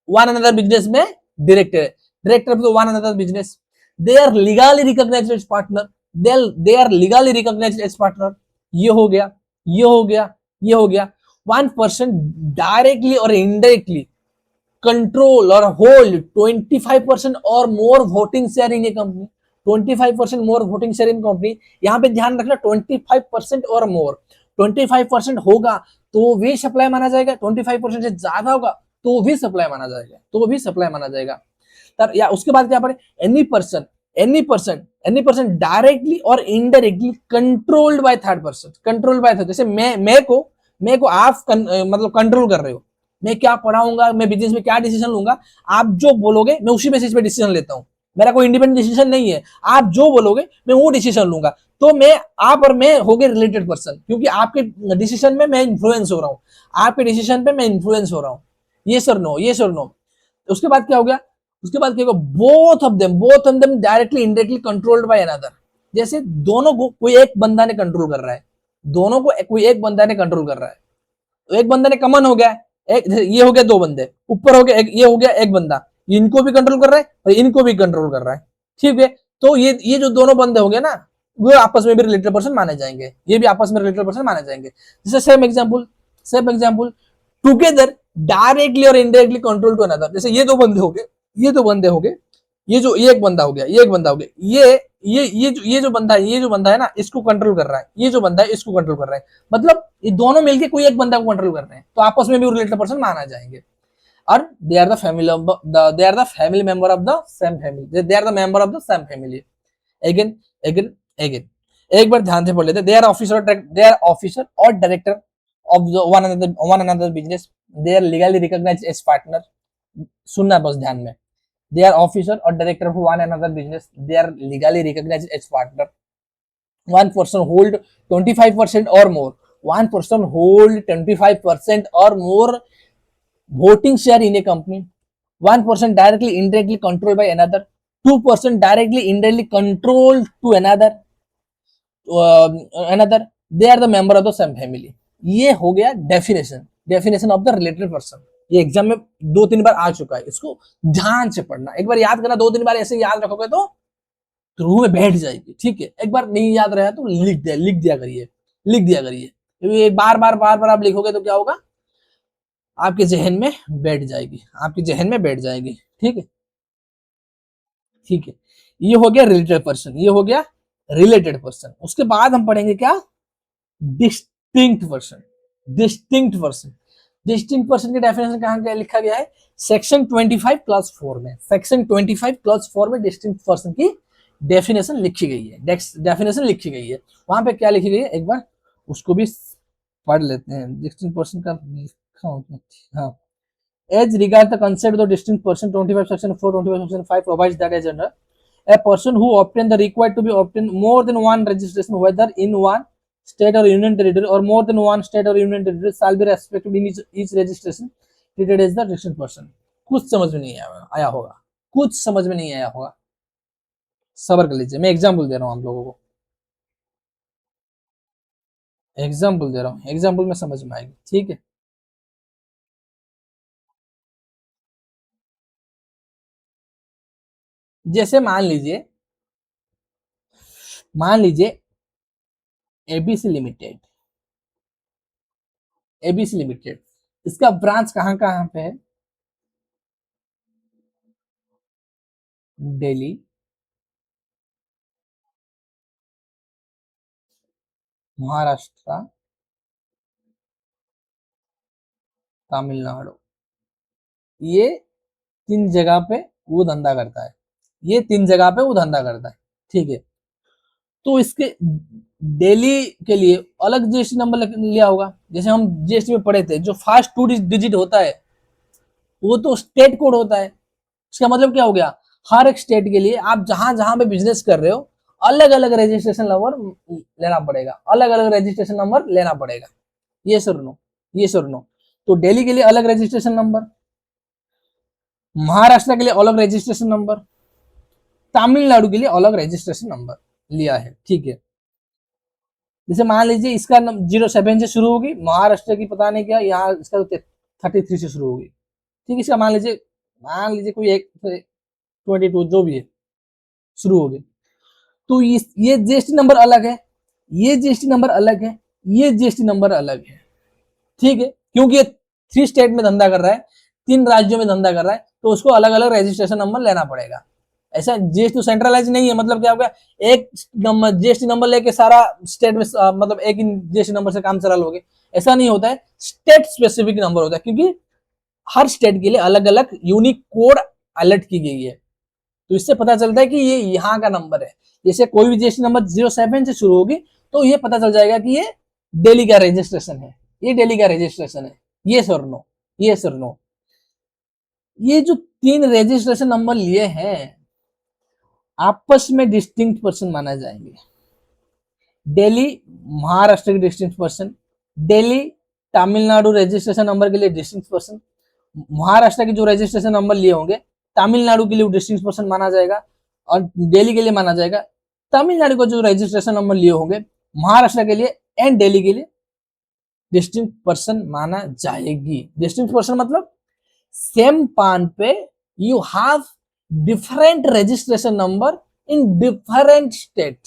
Speaker 1: One another business में डायरेक्टर है, director of the one another business, they are legally recognized as partner, they are legally recognized as partner. ये हो गया, ये हो गया, ये हो गया। वन पर्सन डायरेक्टली और indirectly control or hold 25% or more voting share in a company, 25% more voting share in company। यहाँ पे ध्यान रखना 25% और more, 25% होगा तो भी सप्लाई माना जाएगा, 25% से ज्यादा होगा तो भी सप्लाई माना जाएगा, तो भी सप्लाई माना जाएगा। तब या उसके बाद क्या पढ़े, एनी पर्सन डायरेक्टली और indirectly controlled by third person, controlled by third. जैसे मैं को आप मतलब कंट्रोल कर रहे हो, मैं क्या पढ़ाऊंगा, मैं बिजनेस में क्या डिसीजन लूंगा, आप जो बोलोगे मैं उसी बेसिस पे डिसीजन लेता हूं, मेरा कोई इंडिपेंडेंट डिसीजन नहीं है, आप जो बोलोगे मैं वो डिसीजन लूंगा। तो मैं, आप और मैं हो गए रिलेटेड पर्सन, क्योंकि आपके डिसीजन में मैं इन्फ्लुएंस हो रहा हूँ, आपके डिसीजन पे मैं इन्फ्लुएंस हो रहा हूँ। ये सर नो, ये सर नो। उसके बाद क्या हो गया, उसके बाद क्या होगा, both of them directly indirectly controlled by another. जैसे दोनों को कोई एक बंदा ने कंट्रोल कर रहा है, दोनों को कोई एक बंदा ने कंट्रोल कर रहा है, तो एक बंदे ने कमन हो गया, एक ये हो गया, दो बंदे ऊपर हो गया, एक ये हो गया, एक बंदा इनको भी कंट्रोल कर रहा है और इनको भी कंट्रोल कर रहा है, ठीक है। तो ये जो दोनों बंदे हो गए ना, वो आपस में भी रिलेटेड पर्सन माने जाएंगे, ये भी आपस में रिलेटेड पर्सन माने जाएंगे। जैसे सेम एग्जांपल टुगेदर डायरेक्टली और इनडायरेक्टली कंट्रोल टू अनदर। जैसे ये दो बंदे हो गए, ये दो बंदे हो गए, ये एक बंदा हो गया, ये एक बंदा हो गया, ये जो बंदा है ना, इसको कंट्रोल कर रहा है, ये जो बंदा है इसको कंट्रोल कर रहा है, मतलब ये दोनों मिलके कोई एक बंदा को कंट्रोल कर रहे हैं, तो आपस में भी रिलेटेड पर्सन माना जाएंगे। और they are the family member of the same family, they are the member of the same family. Again again again एक बार ध्यान से पढ़ लेते, दे आर ऑफिसर और director of one another business, they are legally recognized as partner. सुनना बस ध्यान में, they are officer or director of one another business, they are legally recognized as partner। one person hold 25% or more, one person hold 25% or more voting share in a company, one person directly indirectly controlled by another, two-person directly indirectly controlled to another, they are the member of the same family। ये हो गया definition of the related person. ये exam में 2-3 बार आ चुका है, इसको ध्यान से पढ़ना, एक बार याद करना, 2-3 बार ऐसे याद रखोगे तो रूह में बैठ जाएगी, ठीक है। एक बार नहीं याद रहा तो लिख दिया करिए, क्योंकि बार बार आप लिखोगे तो क्या होगा, आपके जहन में बैठ जाएगी, आपके जहन में बैठ जाएगी, ठीक है, ठीक है। ये हो गया रिलेटेड पर्सन, ये हो गया रिलेटेड पर्सन। उसके बाद हम पढ़ेंगे क्या, distinct person. Distinct person, distinct person की डेफिनेशन कहां क्या लिखा गया है, सेक्शन 25 क्लास 4 में, सेक्शन 25 क्लास 4 में डिस्टिंक्ट पर्सन की डेफिनेशन लिखी गई है, डेफिनेशन लिखी गई है। वहां पे क्या लिखी गई है, एक बार उसको भी पढ़ लेते हैं। डिस्टिंक्ट पर्सन का लिखा होगा, हाँ। As regards the concept of distinct person, 25 section 4, 25 section 5 provides that as under a person who obtain the required to be obtain more than one registration, whether in one state or union territory or more than one state or union territory, shall be respected in each registration treated as the distinct person। कुछ समझ में नहीं आया होगा, कुछ समझ में नहीं आया होगा, सबर कर लीजिए, मैं एग्जाम्पल दे रहा हूँ आप लोगों को, एग्जाम्पल दे रहा हूँ, एग्जाम्पल में समझ में आएगी, ठीक है। जैसे मान लीजिए एबीसी लिमिटेड, एबीसी लिमिटेड, इसका ब्रांच कहां कहां पे है, दिल्ली, महाराष्ट्र, तमिलनाडु, ये 3 जगह पे वो धंधा करता है, ये 3 जगह पे वो धंधा करता है, ठीक है। तो इसके दिल्ली के लिए अलग जीएसटी नंबर लिया होगा। जैसे हम जीएसटी में पढ़े थे, जो फास्ट 2 डिजिट होता है वो तो स्टेट कोड होता है। इसका मतलब क्या हो गया, हर एक स्टेट के लिए आप जहां जहां पे बिजनेस कर रहे हो अलग अलग रजिस्ट्रेशन नंबर लेना पड़ेगा, अलग अलग रजिस्ट्रेशन नंबर लेना पड़ेगा। ये सर नो, ये सर नो। तो दिल्ली के लिए अलग रजिस्ट्रेशन नंबर, महाराष्ट्र के लिए अलग रजिस्ट्रेशन नंबर, तमिलनाडु के लिए अलग रजिस्ट्रेशन नंबर लिया है। ठीक है, जैसे मान लीजिए इसका 07 से शुरू होगी, महाराष्ट्र की पता नहीं क्या, यहाँ इसका 33 से शुरू होगी। ठीक है, इसका मान लीजिए कोई एक 22 जो भी है शुरू होगी, तो ये जीएसटी नंबर अलग है, ये जीएसटी नंबर अलग है, ये जीएसटी नंबर अलग है। ठीक है, क्योंकि ये 3 स्टेट में धंधा कर रहा है, 3 राज्यों में धंधा कर रहा है, तो उसको अलग अलग रजिस्ट्रेशन नंबर लेना पड़ेगा। ऐसा जीएसटी सेंट्रलाइज नहीं है, मतलब क्या होगा, एक नंबर जीएसटी नंबर लेके सारा स्टेट में मतलब एक ही जीएसटी नंबर से काम चला लोगे, ऐसा नहीं होता है। स्टेट स्पेसिफिक नंबर होता है, क्योंकि हर स्टेट के लिए अलग अलग यूनिक कोड अलर्ट की गई है, तो इससे पता चलता है कि ये यहाँ का नंबर है। जैसे कोई भी जीएसटी नंबर 07 से शुरू होगी तो ये पता चल जाएगा कि ये दिल्ली का रजिस्ट्रेशन है, ये दिल्ली का रजिस्ट्रेशन है। ये सर नो, ये सर नो। ये जो 3 रजिस्ट्रेशन नंबर लिए हैं आपस में डिस्टिंक्ट पर्सन माना जाएंगे। दिल्ली महाराष्ट्र के distinct person, Delhi Tamil Nadu registration number के लिए डिस्टिंक्ट पर्सन, महाराष्ट्र के जो रजिस्ट्रेशन नंबर लिए होंगे तमिलनाडु के लिए डिस्टिंक्ट पर्सन माना जाएगा और दिल्ली के लिए माना जाएगा। तमिलनाडु को जो रजिस्ट्रेशन नंबर लिए होंगे महाराष्ट्र के लिए एंड दिल्ली के लिए डिस्टिंक्ट पर्सन माना जाएगी। डिस्टिंक्ट पर्सन मतलब सेम पान पे you have different registration number in different state,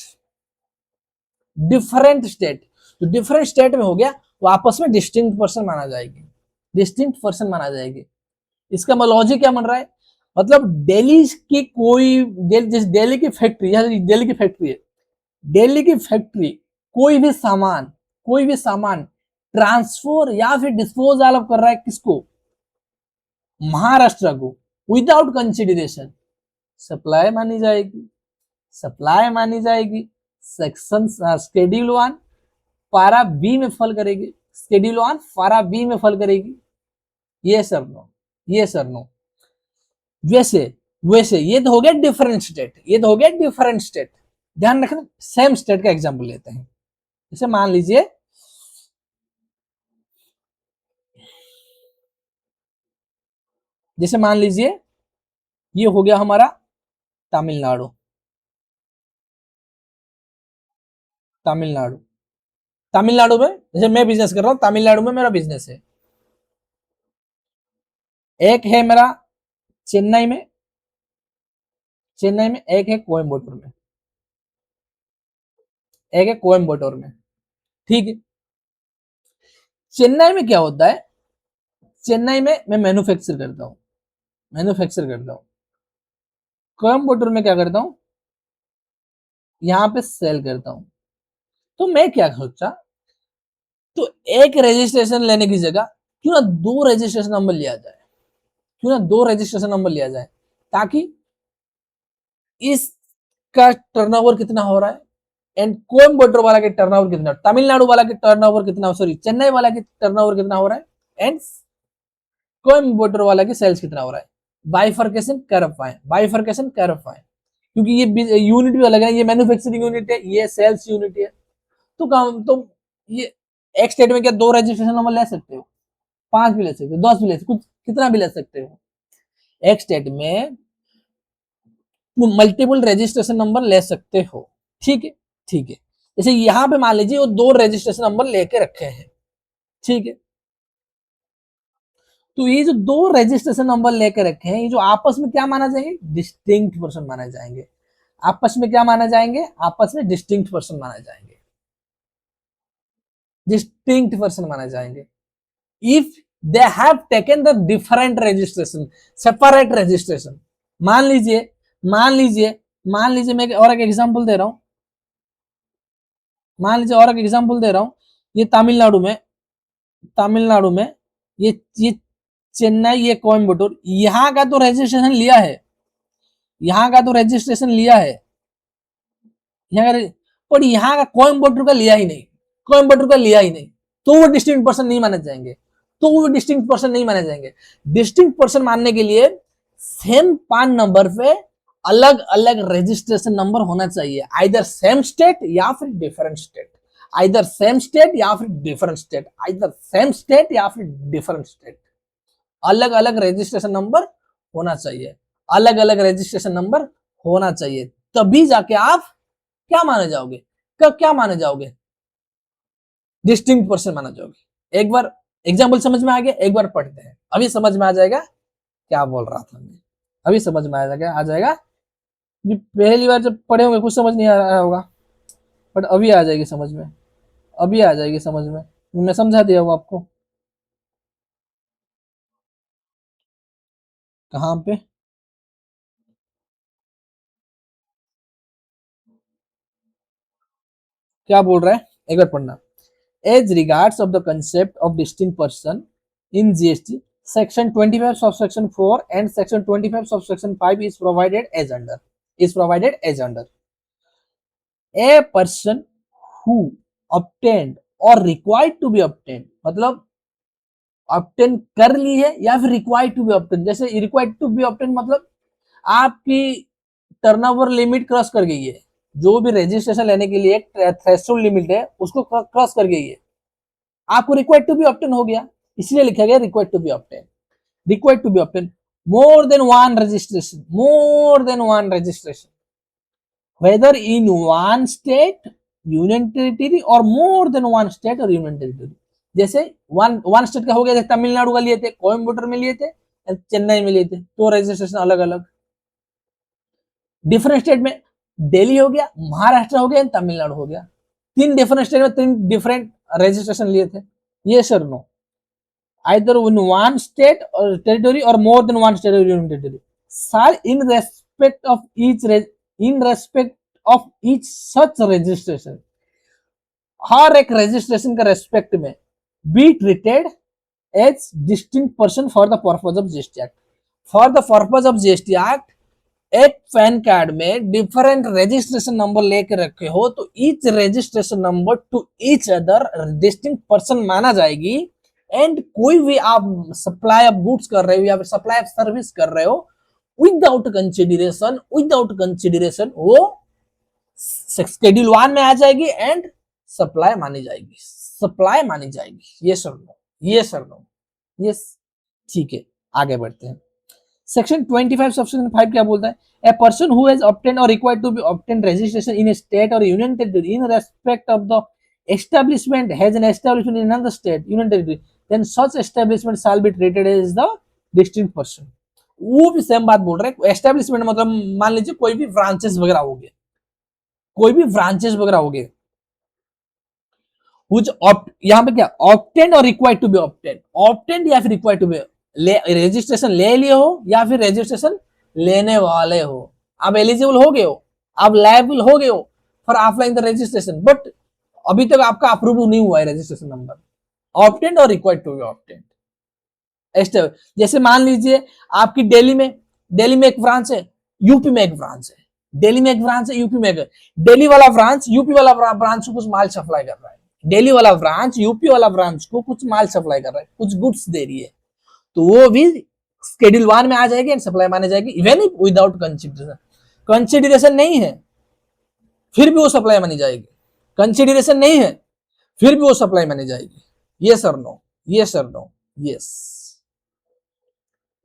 Speaker 1: different state. तो डिफरेंट स्टेट में हो गया वो आपस में डिस्टिंक्ट पर्सन माना जाएगी, डिस्टिंक्ट पर्सन माना जाएगी। इसका लॉजिक क्या बन रहा है, मतलब दिल्ली की कोई दिल्ली की फैक्ट्री, दिल्ली की फैक्ट्री है, दिल्ली की फैक्ट्री कोई भी सामान ट्रांसफर या फिर डिस्पोजल कर रहा है किसको, महाराष्ट्र को, विदाउट कंसिडरेशन सप्लाई मानी जाएगी, सप्लाई मानी जाएगी। सेक्शन शेड्यूल 1 पारा बी में फॉल करेगी, शेड्यूल 1 पारा बी में फॉल करेगी। ये सर नो, ये सर नो। वैसे ये तो हो गया डिफरेंट स्टेट, ये तो हो गया डिफरेंट स्टेट। ध्यान रखना, सेम स्टेट का एग्जांपल लेते हैं। जैसे मान लीजिए ये हो गया हमारा तमिलनाडु, तमिलनाडु तमिलनाडु में जैसे मैं बिजनेस कर रहा हूं, तमिलनाडु में मेरा बिजनेस है। एक है मेरा चेन्नई में, एक है कोयम्बटूर में, एक है कोयम्बटूर में। ठीक है, चेन्नई में क्या होता है, चेन्नई में मैं मैन्युफैक्चर करता हूं, कोयम्बटूर में क्या करता हूं, यहां पे सेल करता हूं। तो मैं क्या सोचा, तो एक रजिस्ट्रेशन लेने की जगह क्यों ना 2 रजिस्ट्रेशन नंबर लिया जाए, क्यों ना 2 रजिस्ट्रेशन नंबर लिया जाए, ताकि इसका टर्नओवर कितना हो रहा है एंड कोयम्बटूर वाला के टर्नओवर कितना, तमिलनाडु वाला के टर्नओवर कितना, सॉरी चेन्नई वाला के टर्नओवर कितना हो रहा है एंड कोयम्बटूर वाला की सेल्स कितना हो रहा है, बाइफर्केशन कर पाए, बाइफर्केशन कर पाए। क्योंकि ये यूनिट भी अलग है, ये मैन्युफैक्चरिंग यूनिट है, ये सेल्स यूनिट है। तो काम तो ये एक स्टेट में क्या 2 रजिस्ट्रेशन नंबर ले सकते हो, 5 भी ले सकते हो, 10 भी ले सकते हो, कुछ कितना भी ले सकते हो। एक स्टेट में मल्टीपल रजिस्ट्रेशन नंबर ले सकते हो। ठीक है, ठीक है। जैसे यहां पे मान लीजिए वो 2 रजिस्ट्रेशन नंबर लेके रखे हैं। ठीक है, तो ये जो 2 रजिस्ट्रेशन नंबर लेकर रखे हैं, ये जो आपस में क्या माना जाएंगे, डिस्टिंक्ट पर्सन माना जाएंगे। आपस में क्या माना जाएंगे, आपस में डिस्टिंक्ट पर्सन माना जाएंगे, डिस्टिंक्ट पर्सन माना जाएंगे। If they have taken the different registration, separate registration. मान लीजिए मान लीजिए मान लीजिए मैं और एक एग्जांपल दे रहा हूं, मान लीजिए और एक एग्जांपल दे रहा हूं। ये तमिलनाडु में ये चेन्नई, ये कोयम्बटूर, यहां का तो रजिस्ट्रेशन लिया है, यहां का तो रजिस्ट्रेशन लिया है, यहाँ का पर यहाँ का कोयम्बटूर का लिया ही नहीं, कोयम्बटूर का लिया ही नहीं, तो वो डिस्टिंक्ट पर्सन नहीं माने जाएंगे, तो वो डिस्टिंक्ट पर्सन नहीं माने जाएंगे। डिस्टिंक्ट पर्सन मानने के लिए सेम पान नंबर पे अलग अलग रजिस्ट्रेशन नंबर होना चाहिए, आइदर सेम स्टेट या फिर different state, either same state या फिर different state, either same state या फिर डिफरेंट स्टेट। अलग अलग रजिस्ट्रेशन नंबर होना चाहिए, अलग अलग रजिस्ट्रेशन नंबर होना चाहिए, तभी जाके आप क्या माने जाओगे, क्या माने जाओगे, डिस्टिंक्ट पर्सन माना जाओगे। एक बार एग्जाम्पल समझ में आ गया, एक बार पढ़ते हैं, अभी समझ में आ जाएगा क्या बोल रहा था मैं, अभी समझ में आ जाएगा। पहली बार जब पढ़े होंगे कुछ समझ नहीं आ रहा होगा, बट अभी आ जाएगी समझ में, अभी आ जाएगी समझ में, मैं समझा दिया हूँ आपको। कहाँ पे, क्या बोल रहा है, एक बार पढ़ना। As regards of the concept of distinct person in GST section 25 subsection 4 and section 25 subsection 5 is provided as under a person who obtained or required to be obtained, मतलब ऑब्टेन कर ली है या फिर रिक्वायर्ड टू बी ऑब्टेन। जैसे required to be obtain मतलब आपकी turnover limit cross कर गई है, जो भी रजिस्ट्रेशन लेने के लिए थ्रेशोल्ड लिमिट है उसको क्रॉस कर गई है, आपको रिक्वायर्ड टू बी ऑब्टेन हो गया, इसलिए लिखा गया required to be obtain. Required to be obtain more than one registration, whether in one state, union territory or more than one state or union territory। जैसे वन स्टेट का हो गया, जैसे तमिलनाडु का लिए थे, कोयम्बटूर में लिए थे, चेन्नई में लिए थे, तो रजिस्ट्रेशन अलग अलग। डिफरेंट स्टेट में दिल्ली हो गया, महाराष्ट्र हो गया, तमिलनाडु हो गया, तीन डिफरेंट स्टेट में तीन डिफरेंट रजिस्ट्रेशन लिए थे। ये sir no, either in one state or territory or more than one state or union territory, shall in respect of each such registration, हर एक रजिस्ट्रेशन का रेस्पेक्ट में be treated as distinct person for the purpose of GST act. For the purpose of GST act एक PAN card में different registration number लेके रखे हो तो each registration number to each other distinct person माना जाएगी। And कोई भी आप सप्लाई ऑफ गुड्स कर रहे हो या फिर सप्लाई ऑफ सर्विस कर रहे हो विदाउट कंसिडरेशन वो शेड्यूल 1 में आ जाएगी एंड सप्लाई मानी जाएगी। ये सर नो, यस ठीक है, आगे बढ़ते हैं। सेक्शन 25 सबसेक्शन 5 क्या बोलता है, a person who has obtain और required to be obtain registration in a state और union territory in respect of the establishment has an establishment in another state union territory, then such establishment shall be treated as the distinct person। वो भी same बात बोल रहे हैं। Establishment मतलब मान लीजिए कोई भी ब्रांचेस वगैरह हो गए, यहाँ पे क्या ऑब्टेन और रिक्वायर्ड टू बी ऑब्टेन या फिर रिक्वायर्ड टू बी, रजिस्ट्रेशन ले लिए हो या फिर रजिस्ट्रेशन लेने वाले हो, आप एलिजिबल हो गए हो, आप लायबल हो गए हो for offline the registration, but अभी तक आपका अप्रूव नहीं हुआ है रजिस्ट्रेशन नंबर, ऑब्टेन और रिक्वायर्ड टू बी ऑब्टेन। जैसे मान लीजिए आपकी दिल्ली में एक ब्रांच है, यूपी में एक ब्रांच है, दिल्ली में एक ब्रांच है, यूपी में एक, दिल्ली वाला ब्रांच यूपी वाला ब्रांच को कुछ माल सप्लाई कर रहा है, दिल्ली वाला ब्रांच यूपी वाला ब्रांच को कुछ माल सप्लाई कर रहा है, कुछ गुड्स दे रही है, तो वो भी शेड्यूल 1 में आ जाएगी एंड सप्लाई मानी जाएगी इवन विदाउट कंसिडरेशन नहीं है फिर भी वो सप्लाई मानी जाएगी, कंसिडरेशन नहीं है फिर भी वो सप्लाई मानी जाएगी। ये सर नो, यस।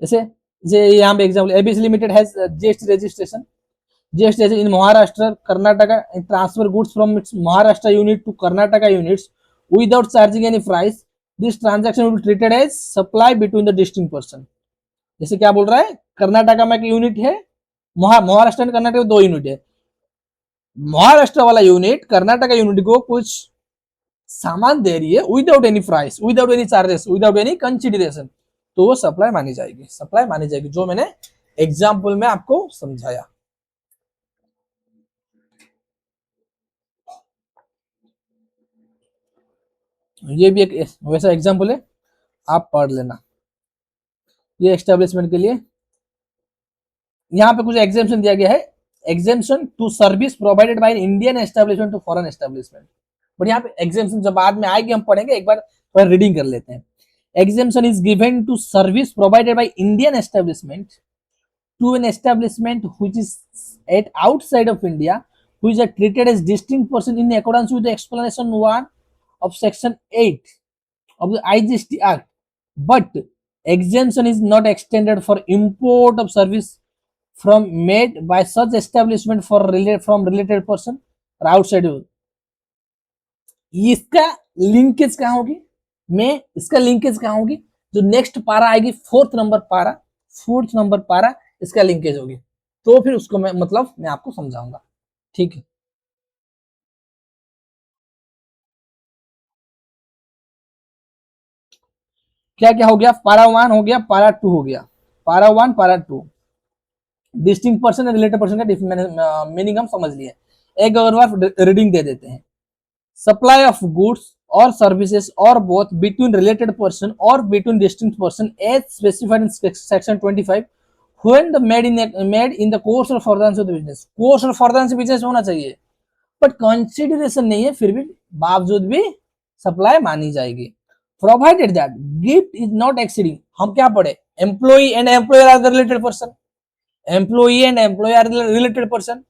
Speaker 1: जैसे यहाँ पे example, ABC limited has GST registration in Maharashtra Karnataka, transfer goods from its Maharashtra unit to Karnataka units without charging any price, this transaction will be treated as supply between the distinct person. जैसे क्या बोल रहा है, कर्नाटका में एक यूनिट है, महाराष्ट्र एंड कर्नाटक में 2 unit है, महाराष्ट्र वाला यूनिट कर्नाटक यूनिट को कुछ सामान दे रही है without any price, without any charges, without any consideration, तो वो सप्लाई मानी जाएगी, जो मैंने एग्जाम्पल में आपको समझाया। ये भी एक वैसा एग्जाम्पल है, आप पढ़ लेना। ये एस्टेब्लिशमेंट के लिए यहाँ पे कुछ एग्जाम्पशन दिया गया है, exemption to service provided by Indian establishment to foreign establishment. But यहाँ पे एग्जेम्पशन जब बाद में आएगी हम पढ़ेंगे, एक बार थोड़ा रीडिंग कर लेते हैं। Exemption is given to service provided by Indian establishment to an establishment which is at outside of India, who is treated as distinct person in accordance with the explanation 1 of section 8 of the IGST Act, but exemption is not extended for import of service from made by such establishment from related person or outside. इसका linkage कहाँ होगी, मैं इसका linkage कहाँ होगी, जो next पारा आएगी फोर्थ नंबर पारा इसका लिंकेज होगी, तो फिर उसको मैं मतलब मैं आपको समझाऊंगा, ठीक है। क्या क्या हो गया, पारा 1 हो गया, पारा 2 हो गया, पारा 1 पारा 2 distinct person and related person का मीनिंग हम समझ लिए। एक और बार रीडिंग दे देते हैं। सप्लाई ऑफ गुड्स और सर्विसेज और बोथ बिटवीन रिलेटेड पर्सन और between distinct person as specified in section 25 when the made in the course or furtherance of the business, course और furtherance बिजनेस होना चाहिए, बट कंसिडरेशन नहीं है, फिर भी बावजूद भी सप्लाई मानी जाएगी। Provided that gift is not exceeding, हम क्या पढ़े, employee and employer are the related person, employee and employ are related person,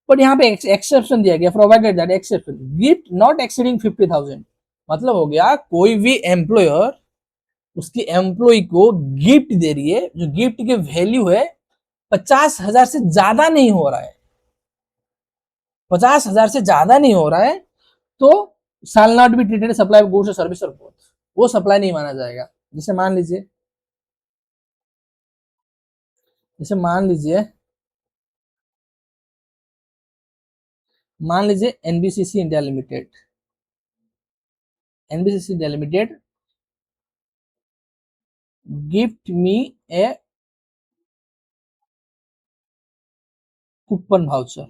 Speaker 1: but यहाँ पे एक्सेप्शन दिया गया, provided that exception gift not exceeding 50,000, मतलब हो गया कोई भी एम्प्लॉयर उसकी एम्प्लॉय को गिफ्ट दे रही है, जो गिफ्ट की वैल्यू है 50,000 से ज्यादा नहीं हो रहा है, 50,000 से ज्यादा नहीं हो रहा है, तो shall not be treated supply of goods और सर्विस और बोथ, वो सप्लाई नहीं माना जाएगा। जैसे मान लीजिए एनबीसीसी इंडिया लिमिटेड, गिफ्ट मी ए कूपन वाउचर,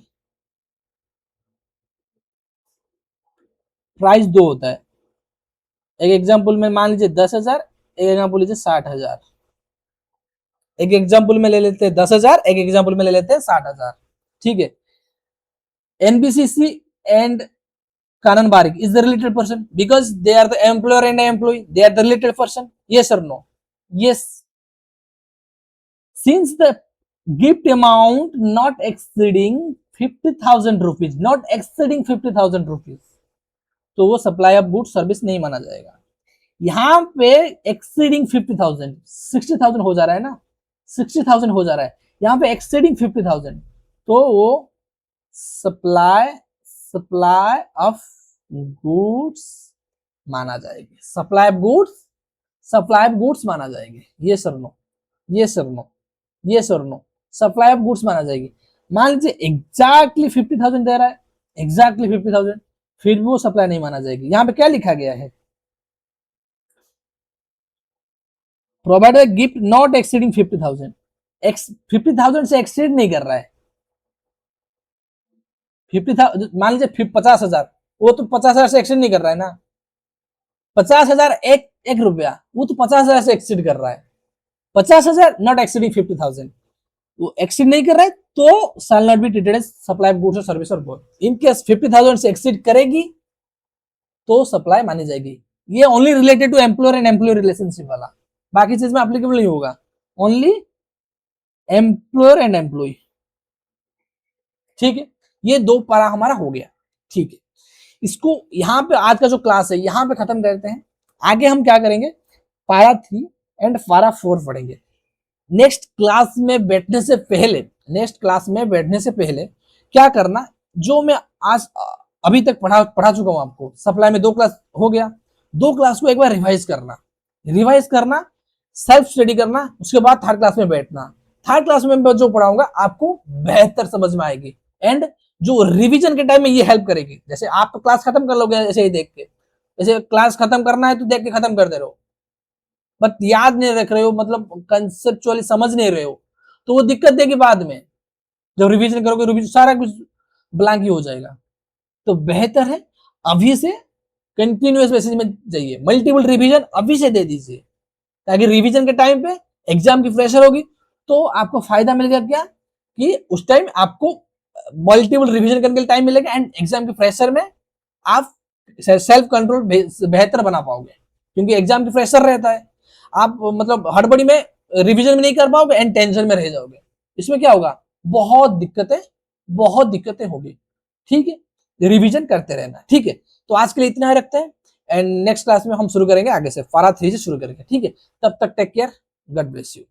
Speaker 1: प्राइस 2 होता है, एक एग्जांपल में मान लीजिए 10,000, एक एग्जांपल लीजिए 60,000, एक एग्जांपल में ले लेते हैं 10,000, एक एग्जांपल में ले लेते हैं 60,000, ठीक है। NBCC and Kanan Barik is the related person because they are the employer and employee, they are the related person, yes or no? Yes. Since the gift amount not exceeding 50,000 rupees, तो वो supply of good service नहीं माना जाएगा। यहाँ पे exceeding 50,000, 60,000 हो जा रहा है ना, 60,000 हो जा रहा है, यहाँ पे एक्सीडिंग 50,000, तो वो सप्लाई ऑफ गुड्स माना जाएगी, सप्लाई ऑफ गुड्स माना जाएगी, ये sir no, supply of goods माना जाएगी। मान लीजिए एग्जैक्टली 50,000 दे रहा है, एग्जैक्टली 50,000, फिर वो सप्लाई नहीं माना जाएगी। यहाँ पे क्या लिखा गया है, प्रोवाइडेड गिफ्ट नॉट एक्सीडिंग 50,000, 50,000 से एक्सीड नहीं कर रहा है, 50,000 मान लीजिए 50,000, वो तो 50,000 से एक्सीड नहीं कर रहा है ना, 50,000 एक रुपया, वो तो 50,000 से एक्सीड कर रहा है, 50,000 नॉट एक्सीडिंग 50,000, वो एक्सीड नहीं कर रहा है, तो shall not be treated as supply of goods और सर्विस और बोथ। इन केस 50,000 से एक्सीड करेगी तो सप्लाई मानी जाएगी। ये only related to employer and employ relationship वाला, बाकी चीज में एप्लीकेबल नहीं होगा, ओनली एम्प्लॉयर एंड एम्प्लॉय, ठीक है। ये 2 पारा हमारा हो गया, ठीक है। इसको यहाँ पे आज का जो क्लास है यहाँ पे खत्म करते हैं, आगे हम क्या करेंगे, पारा 3 एंड पारा 4 पढ़ेंगे। नेक्स्ट क्लास में बैठने से पहले क्या करना, जो मैं आज अभी तक पढ़ा चुका हूं आपको, सप्लाई में 2 क्लास हो गया, 2 क्लास को एक बार रिवाइज करना, सेल्फ स्टडी करना, उसके बाद थर्ड क्लास में बैठना। थर्ड क्लास में जो पढ़ाऊंगा आपको बेहतर समझ में आएगी, एंड जो रिवीजन के टाइम में ये हेल्प करेगी। जैसे आप तो क्लास खत्म कर लोगे ऐसे ही देख के, जैसे क्लास खत्म करना है तो देख के खत्म कर दे रहे हो, बट याद नहीं रख रहे हो, मतलब कंसेप्चुअली समझ नहीं रहे हो, तो वो दिक्कत देगी बाद में। जब रिवीजन करोगे, रिवीजन सारा कुछ ब्लैंक ही हो जाएगा। तो बेहतर है अभी से कंटिन्यूअस बेसिस में जाइए, मल्टीपल रिवीजन अभी से दे दीजिए, ताकि रिवीजन के टाइम पे एग्जाम की प्रेशर होगी तो आपको फायदा मिलेगा क्या, कि उस टाइम आपको मल्टीपल रिवीजन करने के लिए टाइम मिलेगा एंड एग्जाम के प्रेशर में आप सेल्फ कंट्रोल बेहतर बना पाओगे, क्योंकि एग्जाम के प्रेशर रहता है। आप मतलब हड़बड़ी में रिवीजन भी नहीं कर पाओगे एंड टेंशन में रह जाओगे। इसमें क्या होगा, बहुत दिक्कतें होगी। ठीक है, रिवीजन करते रहना। ठीक है, तो आज के लिए इतना ही रखते हैं एंड नेक्स्ट क्लास में हम शुरू करेंगे आगे से, पारा 3 से शुरू करेंगे। ठीक है, तब तक take care, God bless you.